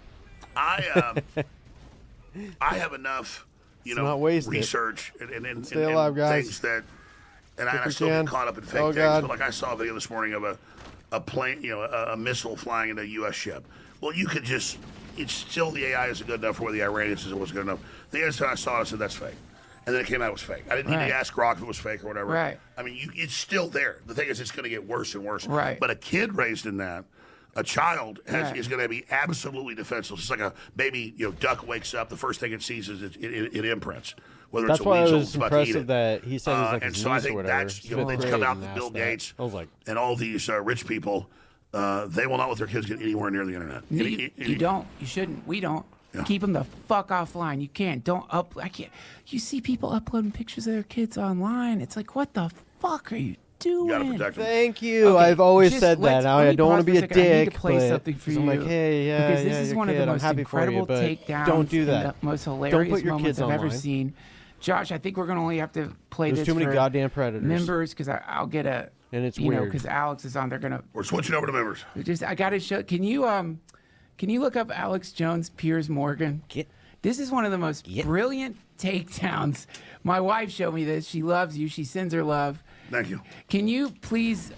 I have enough, research and Stay alive, guys. Things that, and I still get caught up in fake things. God. But like I saw a video this morning of a plane, a missile flying into a U.S. ship. Well, you could just, it's still the AI isn't good enough for where the Iranians said it wasn't good enough. The instant I saw it, I said, that's fake. And then it came out it was fake. I didn't need to ask Grok if it was fake or whatever. Right. I mean, it's still there. The thing is, it's going to get worse and worse. Right. But a kid raised in that, a child is going to be absolutely defenseless. It's like a baby, duck wakes up. The first thing it sees is it imprints. Whether That's it's a why weasel, it was it's about to eat impressive it. that he said he's like and his so I niece or think whatever. that's, they've come out with Bill that. Gates I was like, and all these rich people. they will not let their kids get anywhere near the internet. You don't. You shouldn't. We don't. Yeah. Keep them the fuck offline. You can't. Don't up. I can't. You see people uploading pictures of their kids online. It's like, what the fuck are you doing? You gotta protect them. Thank you. Okay, I've always said that. Now I don't want to be a dick. I need to play something for you. I'm like, hey, yeah, because this is one of the most incredible takedowns. Don't do that. The most hilarious moments I've ever seen. Josh, I think we're gonna only have to play this. There's too many goddamn predators. Members, because I'll get a. And it's weird because Alex is on. They're gonna. We're switching over to members. I gotta show. Can you look up Alex Jones Piers Morgan? This is one of the most brilliant takedowns. My wife showed me this. She loves you. She sends her love. Thank you. Can you please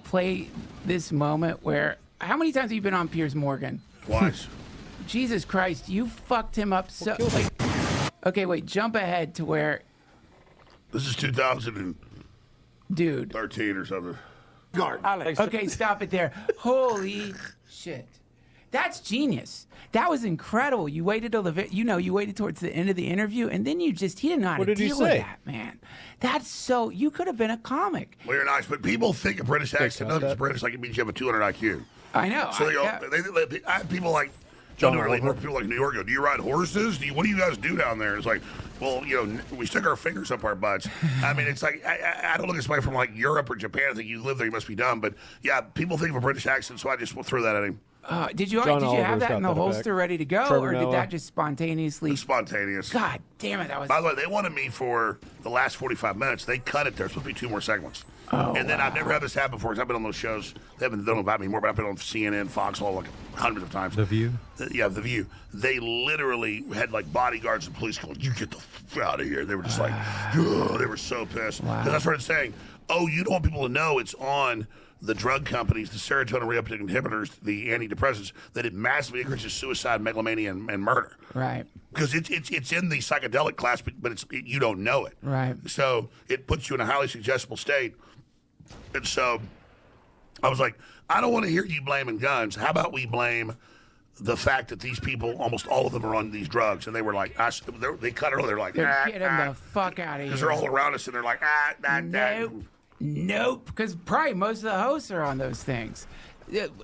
play this moment where? How many times have you been on Piers Morgan? Twice. Jesus Christ, you fucked him up so. Okay, wait. Jump ahead to where. This is 2013 Dude. or something. Guard. Alex. Okay, stop it there. Holy shit. That's genius. That was incredible. You waited till you waited towards the end of the interview, and then he didn't know how to deal with that, man. That's so, you could have been a comic. Well, you're nice, but people think a British accent, nothing's British, like it means you have a 200 IQ. I know. So I have people like, people like New York go, do you ride horses? What do you guys do down there? It's like, well, we stick our fingers up our butts. I mean, it's like, I don't look at somebody from like Europe or Japan. I think you live there, you must be dumb. But yeah, people think of a British accent, so I just will throw that at him. Did you have that in the holster ready to go, or did that just spontaneously? It's spontaneous. God damn it, that was. By the way, they wanted me for the last 45 minutes. They cut it. There's supposed to be 2 more segments. And then I've never had this happen before because I've been on those shows. They don't invite me anymore, but I've been on CNN, Fox, all like hundreds of times. The View? Yeah, The View. They literally had like bodyguards and police going, you get the f out of here. They were just like, they were so pissed. Because I started saying, you don't want people to know it's on the drug companies, the serotonin reuptake inhibitors, the antidepressants, that it massively increases suicide, megalomania, and murder. Right. Because it's in the psychedelic class, but you don't know it. Right. So it puts you in a highly suggestible state. And so I was like, I don't want to hear you blaming guns. How about we blame the fact that these people, almost all of them, are on these drugs? And they were like, they cut early. They're like, get them the fuck out of here. Because they're all around us, and they're like, Nope, because probably most of the hosts are on those things.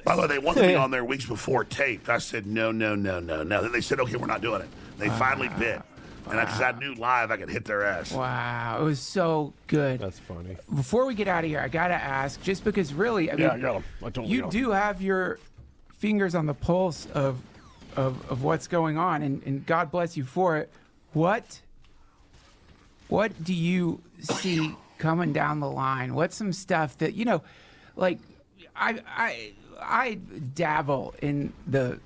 By the way, they wanted me on there weeks before taped. I said, no. Then they said, okay, we're not doing it. They finally bit. And because I knew live I could hit their ass. Wow, it was so good. That's funny. Before we get out of here, I got to ask, just because really, I mean, I got him. You do have your fingers on the pulse of what's going on, and God bless you for it. What do you see coming down the line? What's some stuff that, like I dabble in the,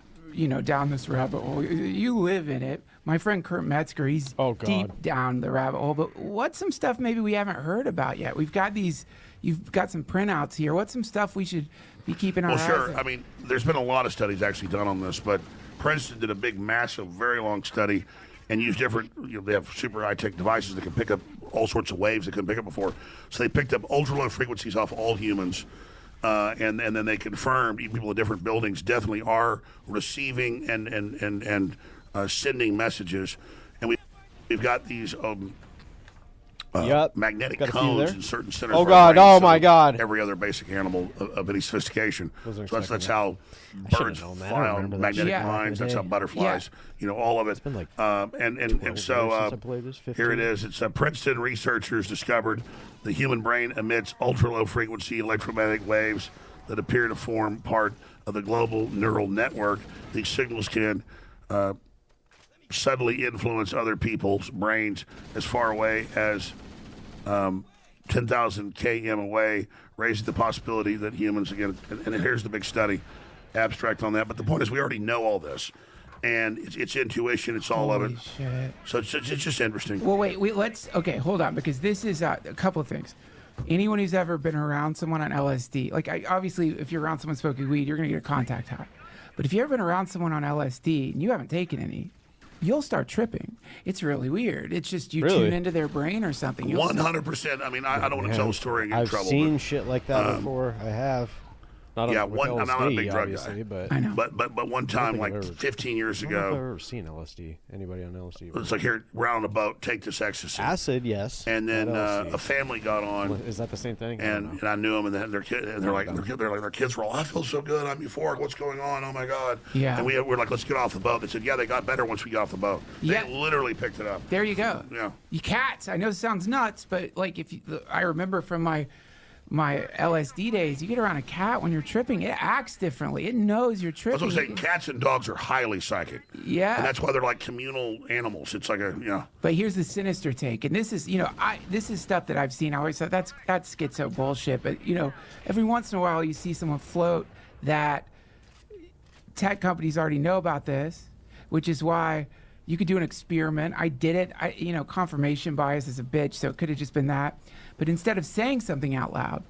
down this rabbit hole. You live in it. My friend Kurt Metzger, he's deep down the rabbit hole. But what's some stuff maybe we haven't heard about yet? You've got some printouts here. What's some stuff we should be keeping our eyes on? Well, sure. I mean, there's been a lot of studies actually done on this, but Princeton did a big, massive, very long study and used different, they have super high-tech devices that can pick up all sorts of waves they couldn't pick up before. So they picked up ultra-low frequencies off all humans, and then they confirmed people in different buildings definitely are receiving and sending messages. And we've got these magnetic cones in certain centers. Oh, God. Oh, my God. Every other basic animal of any sophistication. So that's how birds fly on magnetic lines. That's how butterflies, all of it. And so here it is. It's Princeton researchers discovered the human brain emits ultra-low frequency electromagnetic waves that appear to form part of the global neural network. These signals can subtly influence other people's brains as far away as 10,000 km away, raising the possibility that humans, again, and here's the big study, abstract on that. But the point is, we already know all this, and it's intuition, it's all of it. Shit. So it's just interesting. Well, wait, hold on, because this is a couple of things. Anyone who's ever been around someone on LSD, obviously, if you're around someone smoking weed, you're going to get a contact high. But if you've ever been around someone on LSD and you haven't taken any, you'll start tripping. It's really weird. It's just you tune into their brain or something. 100%. I mean, I don't want to tell a story and get in trouble. I've seen shit like that before. I have. Not yeah, with I'm not a LSD, big drug obviously, guy. but I know. But one time, think like I've ever- 15 years I don't know if I've ago, ever seen LSD. Anybody on LSD? it's like, here, we're out on a boat, take this ecstasy. Acid, yes. And then not LSD. a family got on. Is that the same thing? And I knew them, and then their kid, and they're like their kids were all, I feel so good, I'm euphoric, what's going on? Oh my god! Yeah. And we're like, let's get off the boat. They said, yeah, they got better once we got off the boat. Yeah. They literally picked it up. There you go. Yeah. You cats. I know it sounds nuts, but like I remember from my LSD days, you get around a cat when you're tripping, it acts differently. It knows you're That's tripping. what I'm saying. Cats and dogs are highly psychic. Yeah. And that's why they're like communal animals. It's like But here's the sinister take, and this is, this is stuff that I've seen. I always thought that's schizo bullshit. But every once in a while you see someone float that tech companies already know about this, which is why you could do an experiment. I did it. Confirmation bias is a bitch, so it could have just been that. But instead of saying something out loud,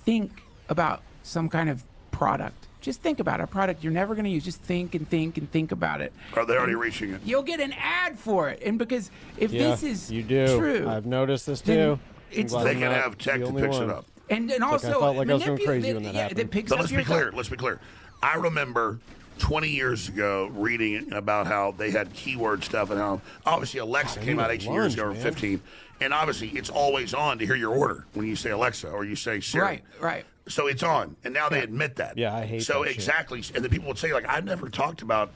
think about some kind of product. Just think about a product you're never going to use. Just think and think and think about it. Are they already reaching it? You'll get an ad for it. And because if this is you do. true, I've noticed this then too. it's- I'm glad They I'm can not have tech the that only picks one. it up. and I also felt like I was going crazy manipulate- when that yeah, happened. that picks But up let's your be clear. thought. Let's be clear. I remember 20 years ago reading about how they had keyword stuff and how obviously Alexa came out 18 years ago or 15. And obviously it's always on to hear your order when you say Alexa or you say Siri. Right. So it's on. And now they admit that. Yeah, I hate So that shit. exactly. And then people would say, like, I've never talked about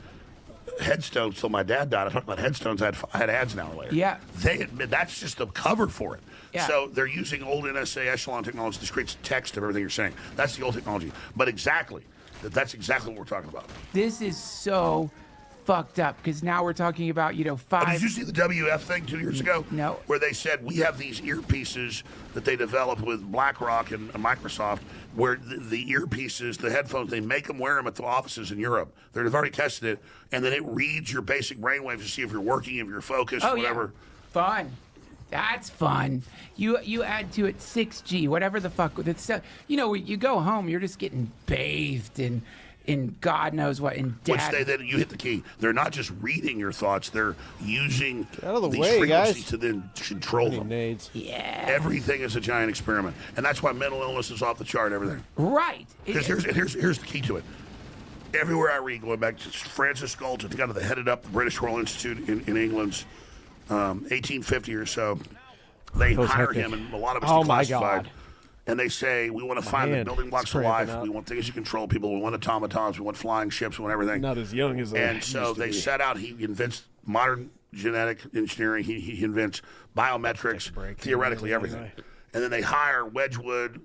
headstones till my dad died. I talked about headstones. I had ads an hour later. Yeah. They admit that's just the cover for it. Yeah. So they're using old NSA echelon technology to create text of everything you're saying. That's the old technology. But that's exactly what we're talking about. This is so fucked up because now we're talking about, Did 5. you see the WF thing 2 years ago? No. Where they said we have these earpieces that they developed with BlackRock and Microsoft, where the earpieces, the headphones, they make them wear them at the offices in Europe. They've already tested it, and then it reads your basic brainwaves to see if you're working, if you're focused, whatever. Yeah. Fun. That's fun. You add to it 6G, whatever the fuck. That's stuff. You go home, you're just getting bathed in God knows what, in data. Which then you hit the key. They're not just reading your thoughts; they're using out of the these way, frequencies guys. to then control them. Nades. Yeah. Everything is a giant experiment, and that's why mental illness is off the chart. Everything. Right. Because here's the key to it. Everywhere I read, going back to Francis Galton, the guy that headed up the British Royal Institute in England's 1850 or so, they That was hire hectic. him, and a lot of it's Oh, my declassified. God. And they say, we want to find the hand building blocks is of life. cramping up. We want things to control people. We want automatons. We want flying ships. We want everything. Not as young as I And so used to they be. set out. He invents modern genetic engineering. He invents biometrics, Take a break. theoretically Yeah, everything. yeah. And then they hire Wedgwood,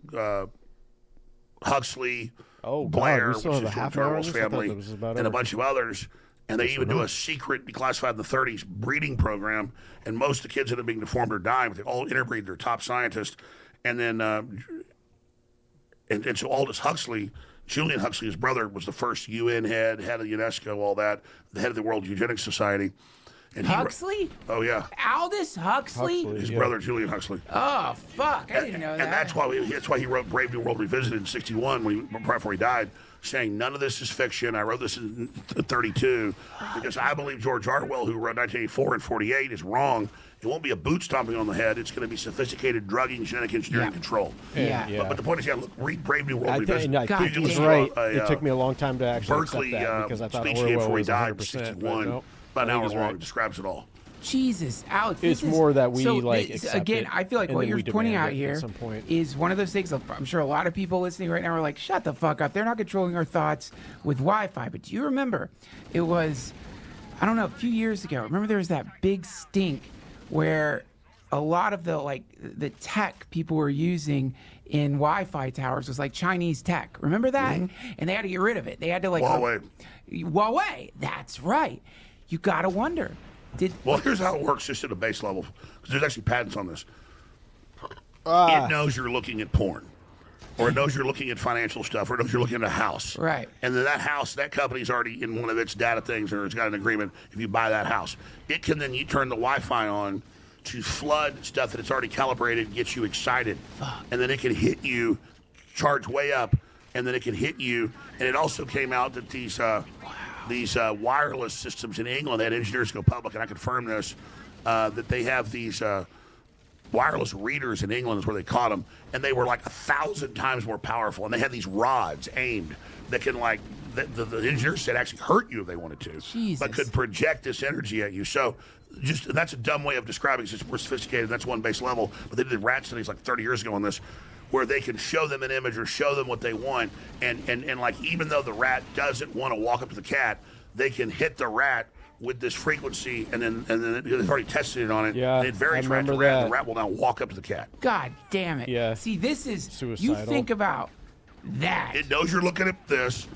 Huxley, Oh, God, Blair, we which still is have a George half hour on Orwell's this? I thought family, that was about and a over. bunch of others. And they even do a secret, declassified in the 30s, breeding program. And most of the kids that are being deformed or dying, but they all interbreed. They're top scientists. And then, and so Aldous Huxley, Julian Huxley, his brother, was the first UN head of UNESCO, all that, the head of the World Eugenics Society. And Huxley? Oh, yeah. Aldous Huxley? Huxley. His Yeah. brother, Julian Huxley. Oh, fuck. I didn't know that. And that's why he wrote Brave New World Revisited in 61, right before he died, saying none of this is fiction. I wrote this in 32 because I believe George Orwell, who wrote 1984 and 48, is wrong. It won't be a boot stomping on the head. It's going to be sophisticated drugging, genetic engineering, Yeah. control. Yeah. But the point is, look, read Brave New World I Revisited. think God he's damn. right. A, it took me a long time to actually Berkeley accept that because I thought speech he gave Orwell before he was died in 100%. But 61. nope. About an I think hour he's long. right. It describes it all. Jesus, Alex. It's this is- more that we, so like, this- accept again, it, I feel like and what then you're we pointing demand out it here at some point. is one of those things. I'm sure a lot of people listening right now are like, "Shut the fuck up! They're not controlling our thoughts with Wi-Fi." But do you remember? It was, I don't know, a few years ago. Remember there was that big stink where a lot of the tech people were using in Wi-Fi towers was like Chinese tech. Remember that? And they had to get rid of it. They had to Huawei. Huawei. That's right. You gotta wonder. Well, here's how it works, just at a base level, because there's actually patents on this. Ah. It knows you're looking at porn, or it knows you're looking at financial stuff, or it knows you're looking at a house. Right. And then that house, that company's already in one of its data things, or it's got an agreement if you buy that house. It can then you turn the Wi-Fi on to flood stuff that it's already calibrated and gets you excited. And then it can hit you, charge way up, and then it can hit you. And it also came out that these wireless systems in England, they had engineers go public, and I confirmed this, that they have these wireless readers in England is where they caught them, and they were like 1,000 times more powerful. And they had these rods aimed that can like the engineer said actually hurt you if they wanted to, Jesus. but could project this energy at you. So just that's a dumb way of describing it. It's more sophisticated. That's one base level. But they did rat studies like 30 years ago on this, where they can show them an image or show them what they want, and like even though the rat doesn't want to walk up to the cat, they can hit the rat with this frequency, and then they've already tested it on it. Yeah, and it varies rat to rat. And the rat will now walk up to the cat. God damn it. Yeah. See, this is Suicidal. You think about that. It knows you're looking at this,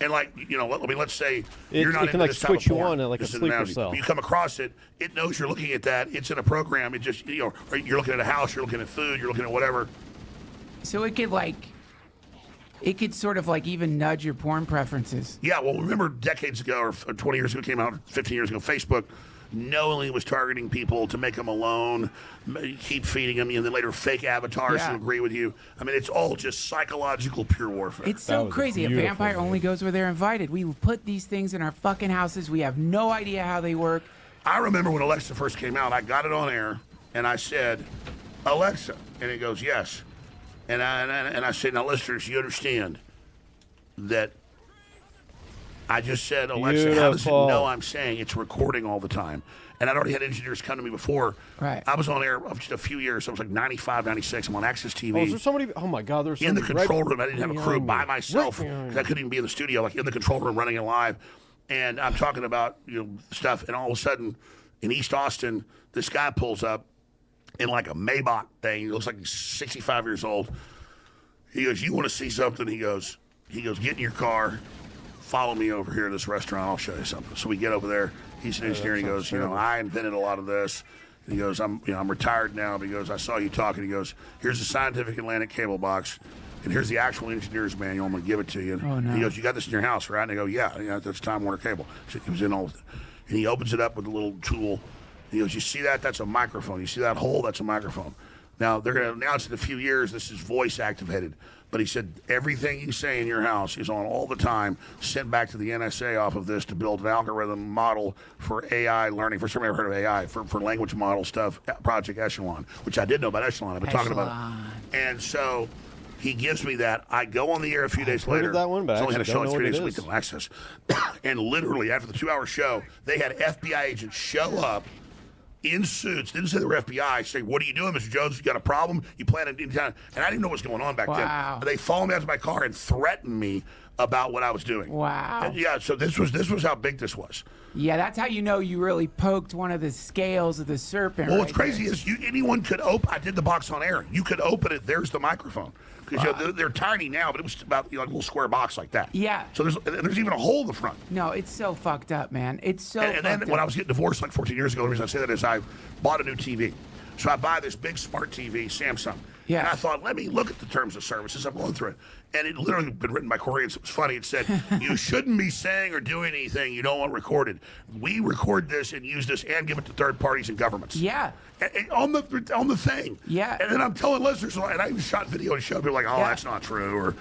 and like let's say you're not it can into like this type of switch you porn. on like a This is an sleeper analogy. cell. You come across it, it knows you're looking at that. It's in a program. It just or you're looking at a house, you're looking at food, you're looking at whatever. So it could sort of like even nudge your porn preferences. Yeah, well, remember decades ago or 20 years ago, came out 15 years ago, Facebook knowingly was targeting people to make them alone, keep feeding them, and then later fake avatars to agree with you. I mean, it's all just psychological pure warfare. It's so crazy. A vampire only goes where they're invited. We put these things in our fucking houses. We have no idea how they work. I remember when Alexa first came out, I got it on air, and I said, Alexa, and it goes, yes. And I said, now, listeners, you understand that I just said, Alexa, how does it know I'm saying it's recording all the time? And I'd already had engineers come to me before. Right. I was on air just a few years. So it was like 95, 96. I'm on Access TV. Oh, is there somebody? Oh, my God. There's in the somebody control room. I didn't have a crew by myself Right because I couldn't even be in the studio, like in the control room running it live. And I'm talking about stuff. And all of a sudden, in East Austin, this guy pulls up in like a Maybach thing. He looks like he's 65 years old. He goes, you want to see something? He goes, get in your car, follow me over here to this restaurant. I'll show you something. So we get over there. He's an engineer. And he goes, I invented a lot of this. And he goes, I'm retired now. But he goes, I saw you talking. He goes, here's the Scientific Atlantic cable box, and here's the actual engineer's manual. I'm going to give it to you. Oh, no. He goes, you got this in your house, right? And I go, yeah, that's Time Warner Cable. So it was in all of it. And he opens it up with a little tool. He goes, you see that? That's a microphone. You see that hole? That's a microphone. Now, they're going to announce in a few years this is voice activated. But he said, everything you say in your house is on all the time, sent back to the NSA off of this to build an algorithm model for AI learning. First time I ever heard of AI, for language model stuff, Project Echelon, which I did know about Echelon. I've been talking about it. And so he gives me that. I go on the air a few days later. Heard of that one, but I only had a actually show don't like know 3 what days it a week is. to access. And literally, after the 2-hour show, they had FBI agents show up in suits, didn't say they were FBI, say, what are you doing, Mr. Jones? You got a problem? You plan on in town? And I didn't know what was going on back then. They followed me out to my car and threatened me about what I was doing. Wow. And yeah, so this was how big this was. Yeah, that's how you know you really poked one of the scales of the serpent. Well, what's crazy is anyone could open. I did the box on air. You could open it. There's the microphone. Because they're tiny now, but it was about like a little square box like that. Yeah. So there's even a hole in the front. No, it's so fucked up, man. It's so And then fucked when up. I was getting divorced like 14 years ago, the reason I say that is I bought a new TV. So I buy this big smart TV, Samsung. Yeah. And I thought, let me look at the terms of services. I'm going through it. And it literally been written by Koreans. It was funny. It said, you shouldn't be saying or doing anything you don't want recorded. We record this and use this and give it to third parties and governments. Yeah. And on the thing. Yeah. And then I'm telling listeners, and I even shot video and showed people like, oh, that's not true. Or,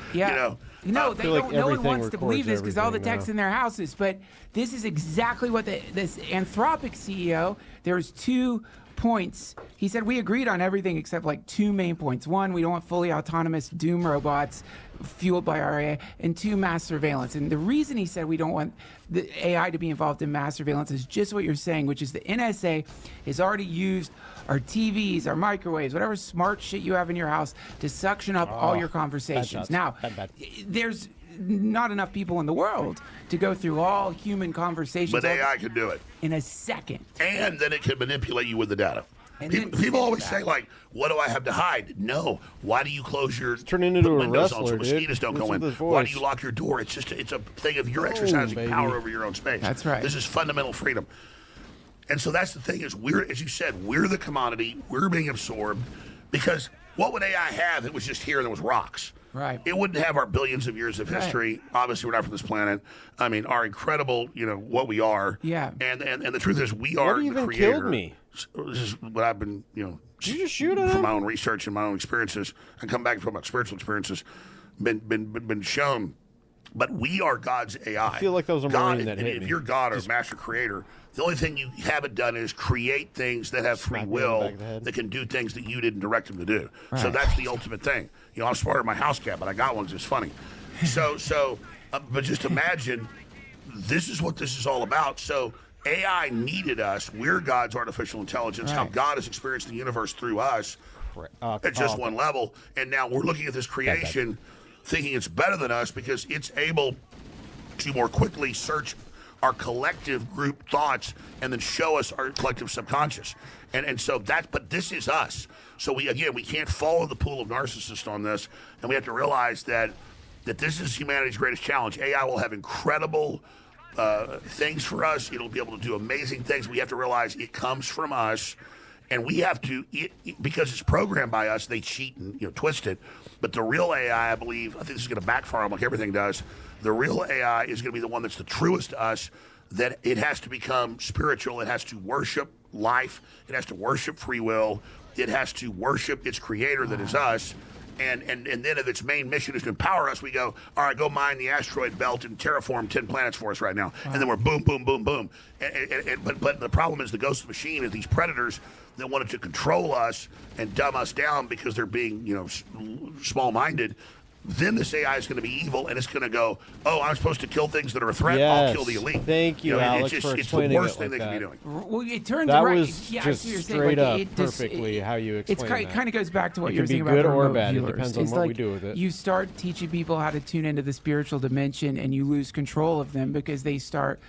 No, they feel like don't. No one everything wants to believe this because all the records tech's everything in their houses. But this is exactly what this Anthropic CEO. There's 2 points. He said we agreed on everything except like 2 main points. 1, we don't want fully autonomous doom robots fueled by our AI, and 2, mass surveillance. And the reason he said we don't want the AI to be involved in mass surveillance is just what you're saying, which is the NSA has already used our TVs, our microwaves, whatever smart shit you have in your house to suction up all your conversations. Now, there's not enough people in the world to go through all human conversations. But AI can do it in a second. And then it can manipulate you with the data. And People always say, like, what do I have to hide? No. Why do you close your turning into a windows on so wrestler, mosquitoes don't go in? Why do you lock your door? It's a thing of you're exercising power over your own space. That's right. This is fundamental freedom. And so that's the thing is as you said, we're the commodity. We're being absorbed because what would AI have? It was just here and there was rocks. Right. It wouldn't have our billions of years of history. Right. Obviously, we're not from this planet. I mean, our incredible, what we are. Yeah. And the truth is, we are the creator. Killed me. This is what I've been, Did you just shoot at from him? my own research and my own experiences. I come back and talk about spiritual experiences. Been shown But we are God's AI. I feel like that was a God, Marine that hit if me. you're God or master creator, the only thing you haven't done is create things that have free Smack me on the will back of the head. that can do things that you didn't direct them to do. So Right. that's the ultimate thing. You know, I'm smarter than my house cat, but I got one. It's just funny. But just imagine, this is what this is all about. So AI needed us. We're God's artificial intelligence. How Right. God has experienced the universe through us at just one level. And now we're looking at this creation thinking it's better than us because it's able to more quickly search our collective group thoughts and then show us our collective subconscious. And so but this is us. So we can't follow the pool of narcissists on this, and we have to realize that this is humanity's greatest challenge. AI will have incredible things for us. It'll be able to do amazing things. We have to realize it comes from us, and we have to, because it's programmed by us, they cheat and twist it. But the real AI, I think this is going to backfire on like everything does. The real AI is going to be the one that's the truest to us, that it has to become spiritual. It has to worship life. It has to worship free will. It has to worship its creator that is us. And then if its main mission is to empower us, we go, all right, go mine the asteroid belt and terraform 10 planets for us right now. And then we're boom, boom, boom, boom. But the problem is the ghost machine is these predators that wanted to control us and dumb us down because they're being, small-minded. Then this AI is going to be evil, and it's going to go, oh, I'm supposed to kill things that are a threat. I'll kill the elite. Thank you, Alex, for explaining it's the worst thing like they can be that. doing. Well, it turns That right. was Yeah, I just see what you're saying. straight Like, up it just- perfectly how you It's explain that. kind of goes back to what It you were can saying be about good the or remote bad. It viewers. depends on It's what we like do with it. You start teaching people how to tune into the spiritual dimension, and you lose control of them because they start.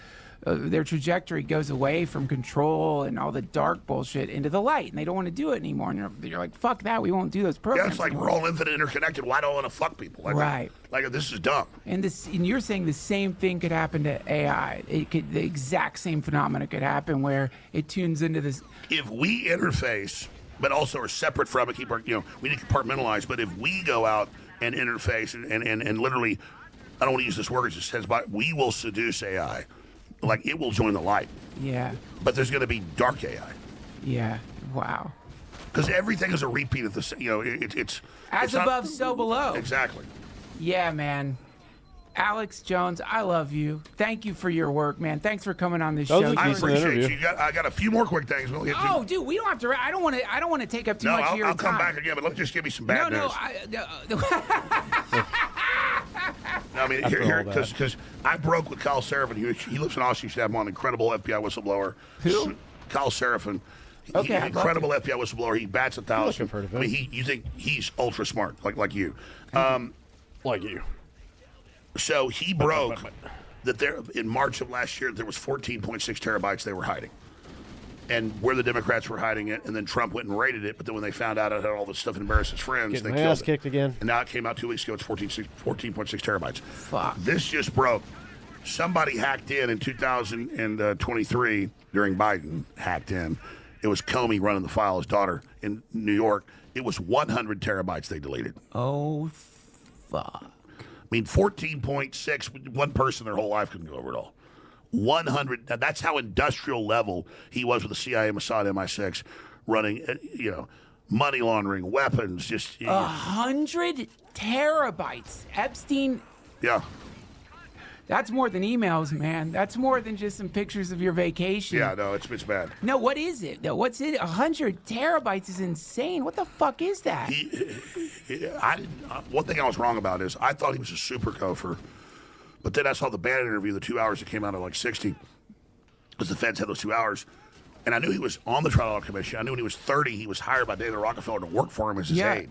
Their trajectory goes away from control and all the dark bullshit into the light, and they don't want to do it anymore. And you're like, "Fuck that! We won't do those programs." Yeah, it's like anymore. we're all infinite interconnected. Why do I want to fuck people? Right. Like this is dumb. And you're saying the same thing could happen to AI. The exact same phenomena could happen where it tunes into this. If we interface, but also are separate from it, we need to compartmentalize. But if we go out and interface and literally, I don't want to use this word, it just says, but we will seduce AI. Like it will join the light. Yeah. But there's going to be dark AI. Yeah. Wow. Because everything is a repeat of the same. It's As above, not, so below. Exactly. Yeah, man. Alex Jones, I love you. Thank you for your work, man. Thanks for coming on this That was show. a I decent appreciate interview. you. I got a few more quick things. We'll get to. Oh, dude, we don't have to. I don't want to take up too No, much of your I'll time. come back again, but let's just give me some bad No, news. no. I mean, After here, all that. because I broke with Kyle Seraphin. He lives in Austin. You should have him on. Incredible FBI whistleblower. Who? Kyle Seraphin. Okay, I'd love incredible FBI whistleblower. He bats 1,000. like I've heard of him. I mean, you think he's ultra smart, like you. Like you. So he broke that there in March of last year there was 14.6 terabytes they were hiding, and where the Democrats were hiding it, and then Trump went and raided it. But then when they found out it had all this stuff and embarrassed his friends, Getting they my killed ass it. kicked again. And now it came out 2 weeks ago. It's 14.6 terabytes. Fuck. This just broke. Somebody hacked in 2023 during Biden. Hacked in. It was Comey running the file. His daughter in New York. It was 100 terabytes they deleted. Oh, fuck. I mean, 14.6. One person their whole life couldn't go over it all. 100. Now that's how industrial level he was with the CIA, Mossad, MI6, running. Money laundering, weapons. Just 100 terabytes. Epstein. yeah. That's more than emails, man. That's more than just some pictures of your vacation. Yeah, no, it's bad. No, what is it? No, what's it? 100 terabytes is insane. What the fuck is that? One thing I was wrong about is I thought he was a super gopher, but then I saw the Bannon interview, the 2 hours that came out at like 60, because the feds had those 2 hours, and I knew he was on the Trial Commission. I knew when he was 30, he was hired by David Rockefeller to work for him as his aide.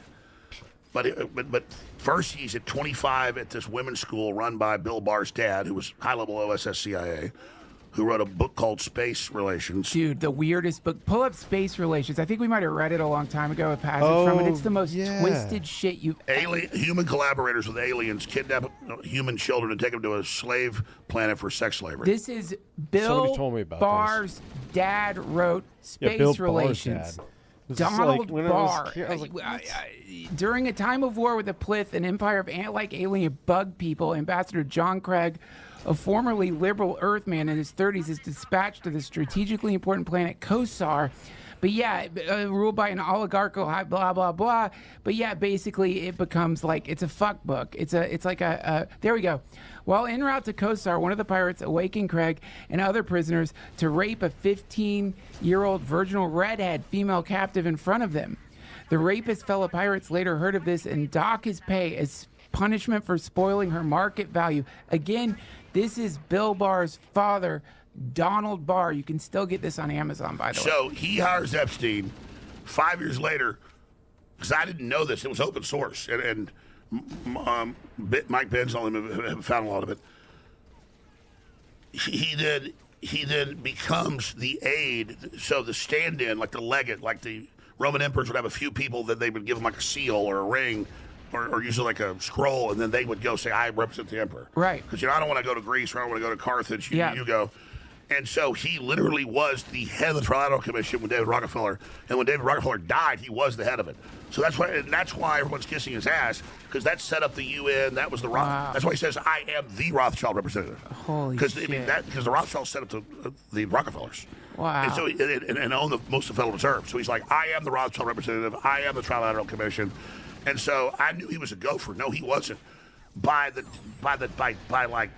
But first he's at 25 at this women's school run by Bill Barr's dad, who was high-level OSS CIA, who wrote a book called Space Relations. Dude, the weirdest book. Pull up Space Relations. I think we might have read it a long time ago, a passage from it. It's the most twisted shit you've... Human collaborators with aliens kidnap human children and take them to a slave planet for sex slavery. This is Somebody told Bill me about Barr's dad wrote Space Bill Barr's Relations. dad. This is Donald like when I was Barr. here, I was like, what? During a time of war with the Plith, an empire of ant-like alien bug people, Ambassador John Craig, a formerly liberal Earthman in his 30s, is dispatched to the strategically important planet Kosar But yeah, ruled by an oligarchical blah blah blah. But yeah, basically it becomes like it's a fuck book. It's like a there we go. While en route to Kosar, one of the pirates awakened Craig and other prisoners to rape a 15-year-old virginal redhead female captive in front of them. The rapist fellow pirates later heard of this and dock his pay as punishment for spoiling her market value. Again, this is Bill Barr's father, Donald Barr. You can still get this on Amazon, by the way. So he hires Epstein 5 years later, because I didn't know this. It was open source, and Mike Benz and all them have found a lot of it. He then becomes the aide, so the stand-in, like the legate, like the Roman emperors would have a few people that they would give them like a seal or a ring, or usually like a scroll, and then they would go say, "I represent the emperor." Right. Because I don't want to go to Greece, or I don't want to go to Carthage. You go. And so he literally was the head of the Trilateral Commission with David Rockefeller. And when David Rockefeller died, he was the head of it. So that's why everyone's kissing his ass, because that set up the UN. That was the That's why he says, "I am the Rothschild representative." Holy shit! Because the Rothschilds set up the Rockefellers. Wow. And so and own most of the Federal Reserve. So he's like, "I am the Rothschild representative. I am the Trilateral Commission." And so I knew he was a gopher. No, he wasn't. By like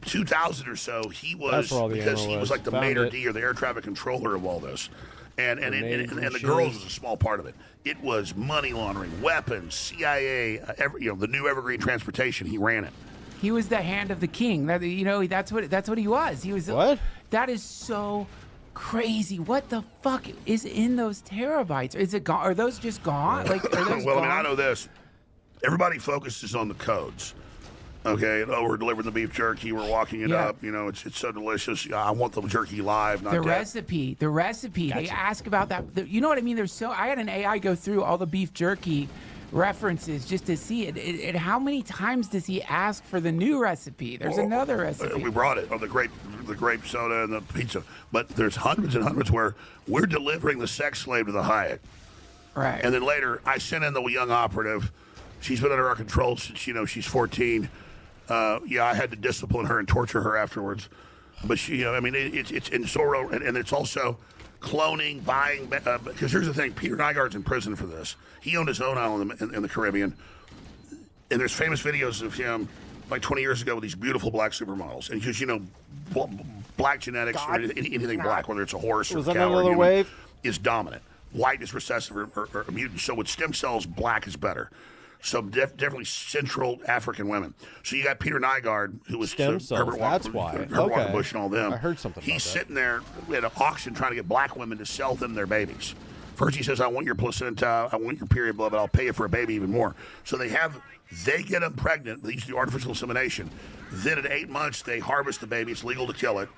2000 or so, he was, because he was like the maitre d' or the air traffic controller of all this, and the girls was a small part of it. It was money laundering, weapons, CIA, the new Evergreen Transportation. He ran it. He was the hand of the king. That's what he was. He was. What? That is so crazy. What the fuck is in those terabytes? Is it gone? Are those just gone? Like, are those well, gone? I know this. Everybody focuses on the codes. Okay, we're delivering the beef jerky. We're walking it up. It's so delicious. I want the jerky live, not the dead. recipe. Gotcha. They ask about that. You know what I mean? I had an AI go through all the beef jerky references just to see it. How many times does he ask for the new recipe? There's another recipe. We brought it on the grape soda and the pizza. But there's hundreds and hundreds where we're delivering the sex slave to the Hyatt. Right. And then later, I sent in the young operative. She's been under our control since she's 14. I had to discipline her and torture her afterwards. But it's in Zorro, and it's also cloning, buying. Because here's the thing: Peter Nygaard's in prison for this. He owned his own island in the Caribbean, and there's famous videos of him like 20 years ago with these beautiful black supermodels. And because black genetics or anything black, whether it's a horse or a cow or human, wave? is dominant. White is recessive or mutant. So with stem cells, black is better. So definitely Central African women. So you got Peter Nygaard, who was stem cells. Herbert That's why. Herbert Walker Bush and all them. I heard something. He's sitting there at an auction trying to get black women to sell them their babies. First he says, "I want your placenta, I want your period blood, but I'll pay you for a baby even more." So they get them pregnant. They used to do artificial insemination. Then at 8 months they harvest the baby. It's legal to kill it,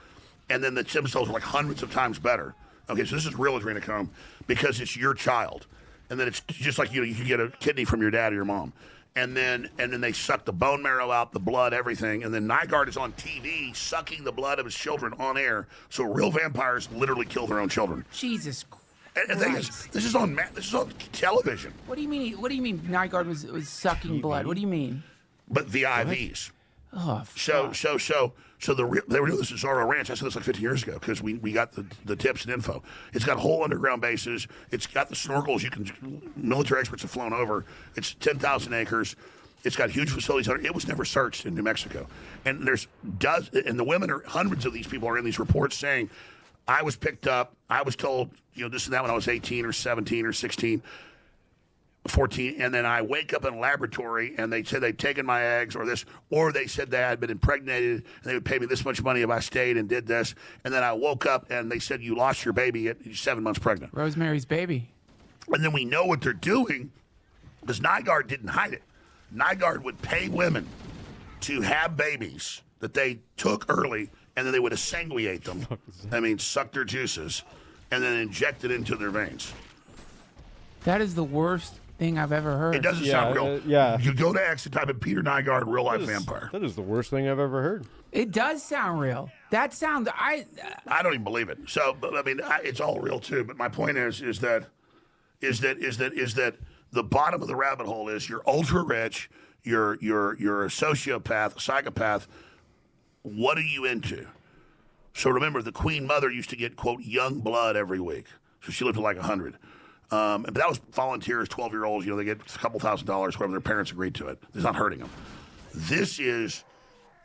and then the stem cells are like hundreds of times better. Okay, so this is real adrenochrome because it's your child. And then it's just like you can get a kidney from your dad or your mom, and then they suck the bone marrow out, the blood, everything, and then Nygaard is on TV sucking the blood of his children on air. So real vampires literally kill their own children. Jesus Christ! And the thing is, this is on television. What do you mean? What do you mean? Nygaard was sucking blood? What do you mean? But the IVs. Oh, So they were doing this at Zorro Ranch. I said this like 15 years ago because we got the tips and info. It's got whole underground bases. It's got the snorkels. Military experts have flown over. It's 10,000 acres. It's got huge facilities. It was never searched in New Mexico. And and the women hundreds of these people are in these reports saying, "I was picked up. I was told, this and that when I was 18 or 17 or 16. 14, and then I wake up in a laboratory and they said they'd taken my eggs or they said they had been impregnated and they would pay me this much money if I stayed and did this. And then I woke up and they said, you lost your baby at 7 months pregnant. Rosemary's Baby. And then we know what they're doing because Nygaard didn't hide it. Nygaard would pay women to have babies that they took early and then they would exsanguinate them. Suck their juices and then inject it into their veins. That is the worst thing I've ever heard. It doesn't sound real. You go to X and type in Peter Nygaard, real life vampire. That is the worst thing I've ever heard. It does sound real. That sounds. I don't even believe it. So, it's all real too. But my point is that the bottom of the rabbit hole is you're ultra rich, you're a sociopath, a psychopath. What are you into? So remember, the Queen Mother used to get, quote, young blood every week. So she lived to like 100. But that was volunteers, 12-year-olds. They get a couple $1,000s, whatever their parents agreed to it. It's not hurting them. This is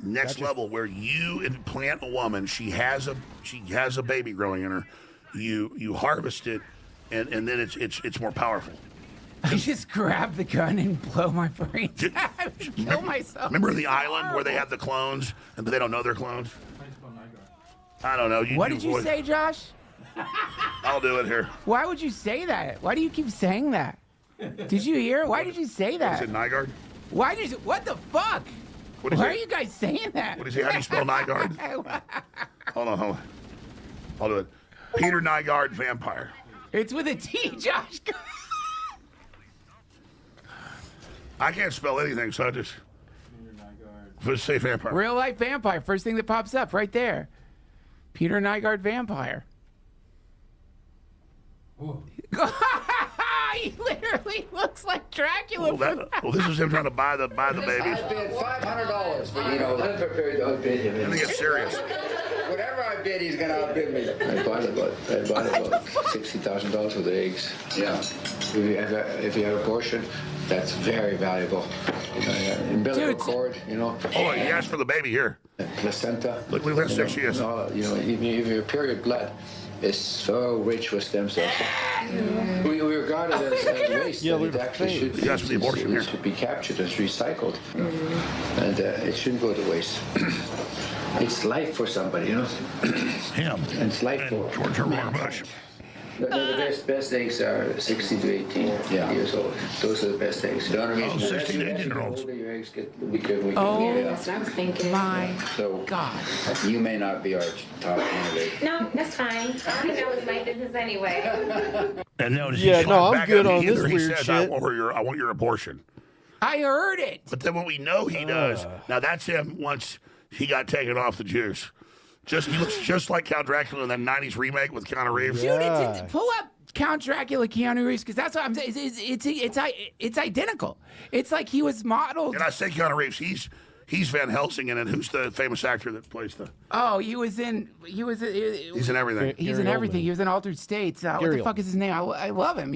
next level where you implant a woman. She has a baby growing in her. You harvest it, and then it's more powerful. I just grab the gun and blow my brains out. Kill myself. Remember the island where they have the clones, but they don't know they're clones? I don't know. What did you say, Josh? I'll do it here. Why would you say that? Why do you keep saying that? Did you hear? Why did you say that? Is it Nygaard? Why did you? What the fuck? Why are you guys saying that? What do you say? How do you spell Nygaard? Hold on. I'll do it. Peter Nygaard, vampire. It's with a T, Josh. I can't spell anything, so I just say vampire. Real life vampire. First thing that pops up right there. Peter Nygaard, vampire. He literally looks like Dracula. This is him trying to buy the babies. I bid $500 for I'm prepared to outbid him. I think it's serious. Whatever I bid, he's gonna outbid me. I bought about $60,000 worth of eggs. Yeah. If you have abortion, that's very valuable. Umbilical cord, Oh, he asked for the baby here. Placenta. Look how sick she is. Even your period blood is so rich with stem cells. We regard it as waste. Yeah, it actually should be captured as recycled. And it shouldn't go to waste. It's life for somebody, Him. And it's life for George Herbert Bush. The best eggs are 16 to 18 years old. Those are the best eggs. 16 to 18-year-olds. Your eggs get weaker and weaker. Oh, that's what I was thinking. my So God. you may not be our top candidate. No, that's fine. I think that was my business anyway. And now I'm good on this he weird says, shit. I want your abortion. I heard it. But then what we know he does, now that's him once he got taken off the juice. He looks just like Count Dracula in that 90s remake with Keanu Reeves. Dude, pull up Count Dracula, Keanu Reeves, because that's what I'm saying. It's identical. It's like he was modeled. And I say Keanu Reeves, he's Van Helsing in it. Who's the famous actor that plays the... Oh, he's in everything. He's in everything. He was in Altered States. What the fuck is his name? I love him.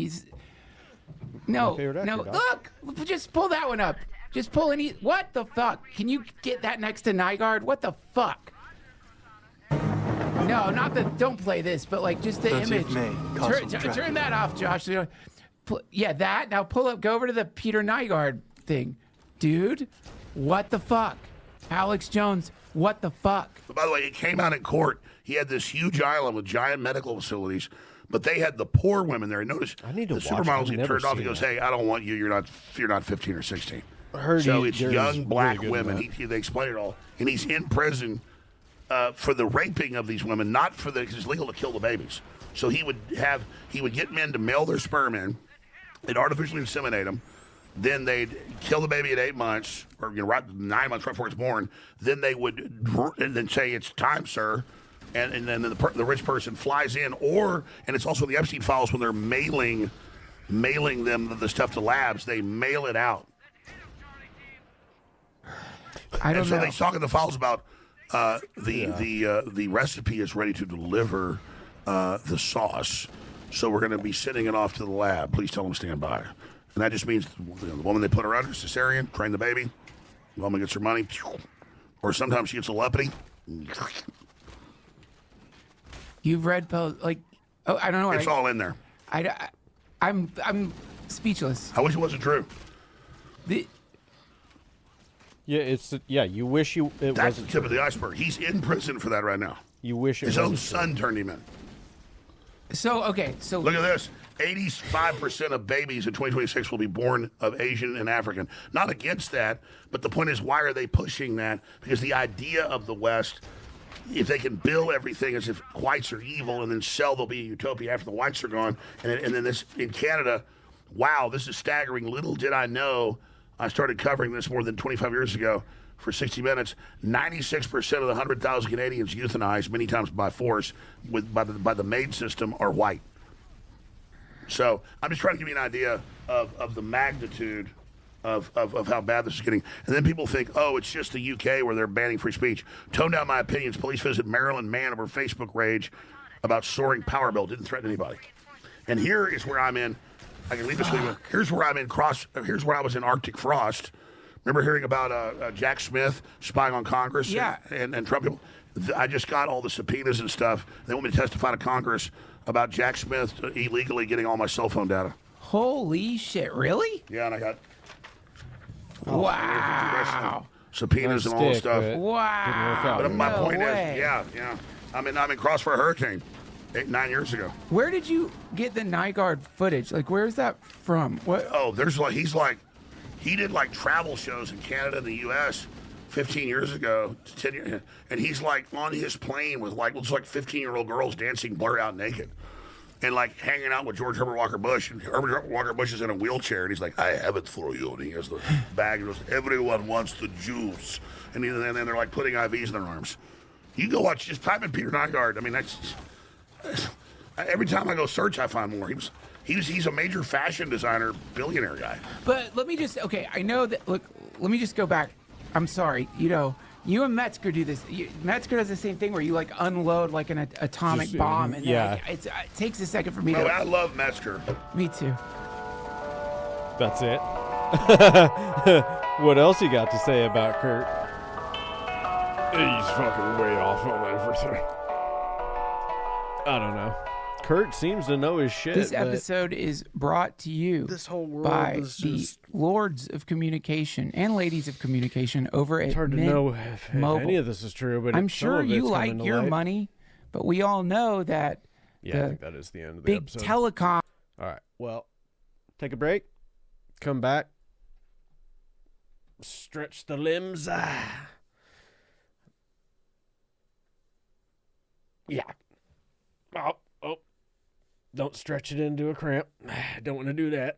No. Look, just pull that one up. Just pull any... What the fuck? Can you get that next to Nygaard? What the fuck? No, not the... Don't play this, but like just the image. Turn that off, Josh. Yeah, that. Now pull up. Go over to the Peter Nygaard thing. Dude, what the fuck? Alex Jones, what the fuck? But by the way, it came out in court. He had this huge island with giant medical facilities, but they had the poor women there. Notice the supermodels he turned off. He goes, "Hey, I don't want you. You're not 15 or 16." So it's young black women. They explain it all, and he's in prison for the raping of these women, not for because it's legal to kill the babies. So he would get men to mail their sperm in. They'd artificially inseminate them. Then they'd kill the baby at 8 months, or 9 months right before it's born. Then they would then say, "It's time, sir," and then the rich person flies in. And it's also the Epstein files when they're mailing them the stuff to labs. They mail it out. I don't know. So they talk in the files about the recipe is ready to deliver the sauce. So we're going to be sending it off to the lab. Please tell them to stand by. And that just means the woman they put her under, cesarean, train the baby. The woman gets her money. Or sometimes she gets a lepity. You've read I don't know. It's all in there. I'm speechless. I wish it wasn't true. You wish it That's wasn't the tip of the iceberg. He's in prison for that right now. You wish it his wasn't own son turned him in. So look at this. 85% of babies in 2026 will be born of Asian and African. Not against that, but the point is, why are they pushing that? Because the idea of the West, if they can bill everything as if whites are evil and then sell, there'll be a utopia after the whites are gone. And then this in Canada, wow, this is staggering. Little did I know. I started covering this more than 25 years ago for 60 Minutes. 96% of the 100,000 Canadians euthanized, many times by force, by the MAID system, are white. So I'm just trying to give you an idea of the magnitude of how bad this is getting. And then people think, oh, it's just the UK where they're banning free speech. Tone down my opinions. Police visit Maryland man over Facebook rage about soaring power bill. Didn't threaten anybody. And here is where I'm in. I can leave this with you. Here's where I'm in Here's where I was in Arctic frost. Remember hearing about Jack Smith spying on Congress? Yeah. And Trump people? I just got all the subpoenas and stuff. They want me to testify to Congress about Jack Smith illegally getting all my cell phone data. Holy shit! Really? Yeah, and I got wow. Subpoenas and all this stuff. Wow. But my point way. is, yeah. I'm in Cross for a hurricane 9 years ago. Where did you get the Nygaard footage? Like, where's that from? What? Oh, he did like travel shows in Canada and the U.S. 15 years ago, 10 years, and he's like on his plane with like looks like 15-year-old girls dancing blur out naked, and like hanging out with George Herbert Walker Bush. And Herbert Walker Bush is in a wheelchair, and he's like, "I have it for you." And he has the bag, and goes, "Everyone wants the juice." And then they're like putting IVs in their arms. You go watch, just type in Peter Nygaard. I mean, that's every time I go search, I find more. He's a major fashion designer, billionaire guy. But let me just, okay, I know that, look, let me just go back. I'm sorry, you and Metzger do this. Metzger does the same thing where you like unload like an atomic bomb. And yeah. it takes a second for me No, to. I love Metzger. Me too. That's it. What else you got to say about Kurt? He's fucking way off on everything. I don't know. Kurt seems to know his shit. This episode is brought to you this whole world by is the just... lords of communication and ladies of communication over at It's hard to know if any of this is true, but I'm sure you like your money, but we all know that yeah, I think that is the end of the big episode. telecom. All right, well, take a break, come back, stretch the limbs. Yeah. Oh. Don't stretch it into a cramp. Don't want to do that.